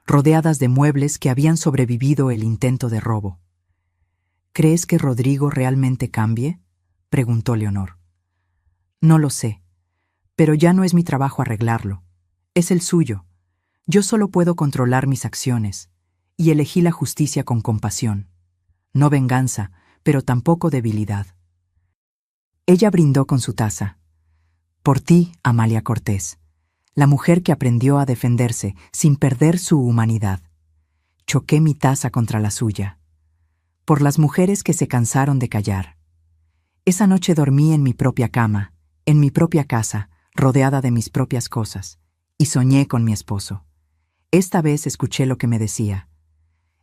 rodeadas de muebles que habían sobrevivido el intento de robo. ¿Crees que Rodrigo realmente cambie?, preguntó Leonor. No lo sé, pero ya no es mi trabajo arreglarlo. Es el suyo. Yo solo puedo controlar mis acciones, y elegí la justicia con compasión. No venganza, pero tampoco debilidad. Ella brindó con su taza. Por ti, Amalia Cortés, la mujer que aprendió a defenderse sin perder su humanidad. Choqué mi taza contra la suya. Por las mujeres que se cansaron de callar. Esa noche dormí en mi propia cama, en mi propia casa, rodeada de mis propias cosas, y soñé con mi esposo. Esta vez escuché lo que me decía: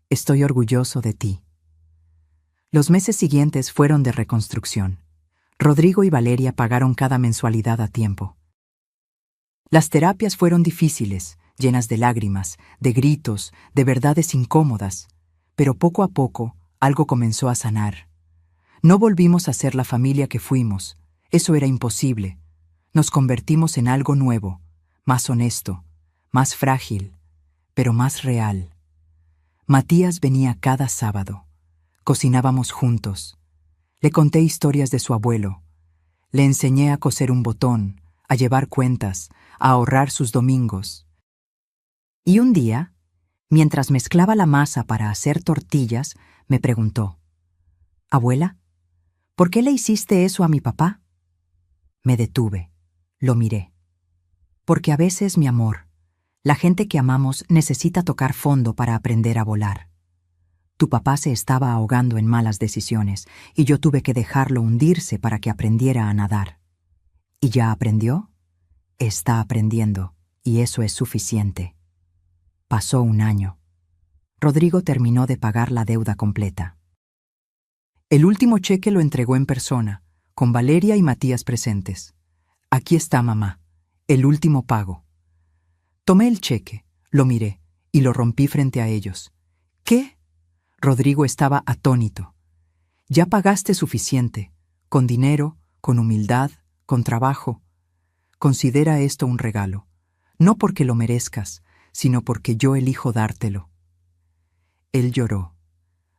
estoy orgulloso de ti. Los meses siguientes fueron de reconstrucción. Rodrigo y Valeria pagaron cada mensualidad a tiempo. Las terapias fueron difíciles, llenas de lágrimas, de gritos, de verdades incómodas, pero poco a poco algo comenzó a sanar. No volvimos a ser la familia que fuimos, eso era imposible. Nos convertimos en algo nuevo, más honesto, más frágil, pero más real. Matías venía cada sábado. Cocinábamos juntos. Le conté historias de su abuelo. Le enseñé a coser un botón, a llevar cuentas, a ahorrar sus domingos. Y un día, mientras mezclaba la masa para hacer tortillas, me preguntó: «Abuela, ¿por qué le hiciste eso a mi papá?» Me detuve, lo miré. Porque a veces, mi amor, la gente que amamos necesita tocar fondo para aprender a volar. Tu papá se estaba ahogando en malas decisiones y yo tuve que dejarlo hundirse para que aprendiera a nadar. ¿Y ya aprendió? Está aprendiendo, y eso es suficiente. Pasó un año. Rodrigo terminó de pagar la deuda completa. El último cheque lo entregó en persona, con Valeria y Matías presentes. Aquí está, mamá, el último pago. Tomé el cheque, lo miré y lo rompí frente a ellos. ¿Qué? Rodrigo estaba atónito. Ya pagaste suficiente, con dinero, con humildad, con trabajo. Considera esto un regalo, no porque lo merezcas, sino porque yo elijo dártelo. Él lloró.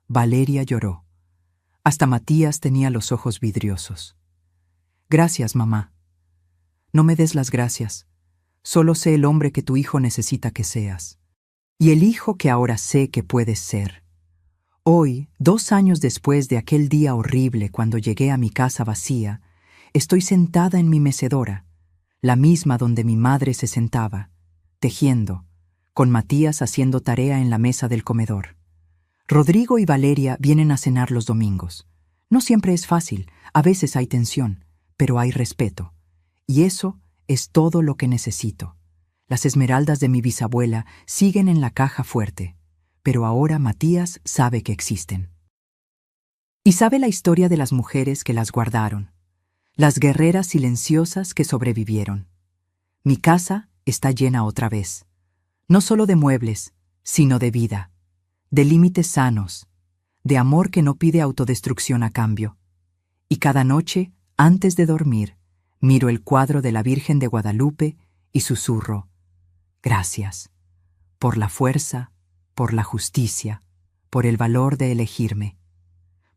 Valeria lloró. Hasta Matías tenía los ojos vidriosos. Gracias, mamá. No me des las gracias. Solo sé el hombre que tu hijo necesita que seas. Y el hijo que ahora sé que puedes ser. Hoy, 2 años después de aquel día horrible cuando llegué a mi casa vacía, estoy sentada en mi mecedora, la misma donde mi madre se sentaba, tejiendo, con Matías haciendo tarea en la mesa del comedor. Rodrigo y Valeria vienen a cenar los domingos. No siempre es fácil, a veces hay tensión, pero hay respeto. Y eso es todo lo que necesito. Las esmeraldas de mi bisabuela siguen en la caja fuerte, pero ahora Matías sabe que existen. Y sabe la historia de las mujeres que las guardaron, las guerreras silenciosas que sobrevivieron. Mi casa está llena otra vez, no solo de muebles, sino de vida, de límites sanos, de amor que no pide autodestrucción a cambio. Y cada noche, antes de dormir, miro el cuadro de la Virgen de Guadalupe y susurro: gracias, por la fuerza, por la justicia, por el valor de elegirme,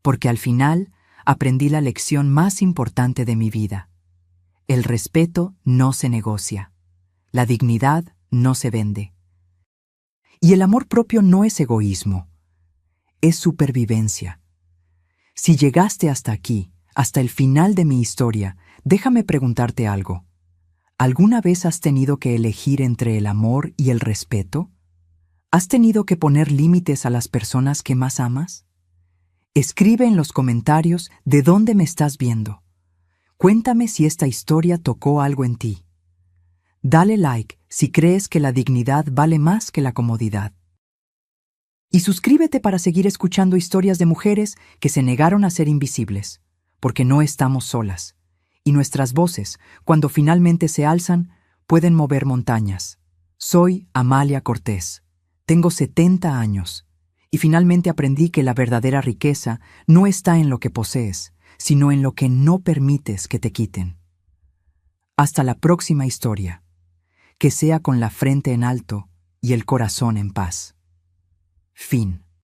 porque al final aprendí la lección más importante de mi vida. El respeto no se negocia, la dignidad no se vende. Y el amor propio no es egoísmo, es supervivencia. Si llegaste hasta aquí, hasta el final de mi historia, déjame preguntarte algo. ¿Alguna vez has tenido que elegir entre el amor y el respeto? ¿Has tenido que poner límites a las personas que más amas? Escribe en los comentarios de dónde me estás viendo. Cuéntame si esta historia tocó algo en ti. Dale like si crees que la dignidad vale más que la comodidad. Y suscríbete para seguir escuchando historias de mujeres que se negaron a ser invisibles, porque no estamos solas. Y nuestras voces, cuando finalmente se alzan, pueden mover montañas. Soy Amalia Cortés. Tengo 70 años. Y finalmente aprendí que la verdadera riqueza no está en lo que posees, sino en lo que no permites que te quiten. Hasta la próxima historia. Que sea con la frente en alto y el corazón en paz. Fin.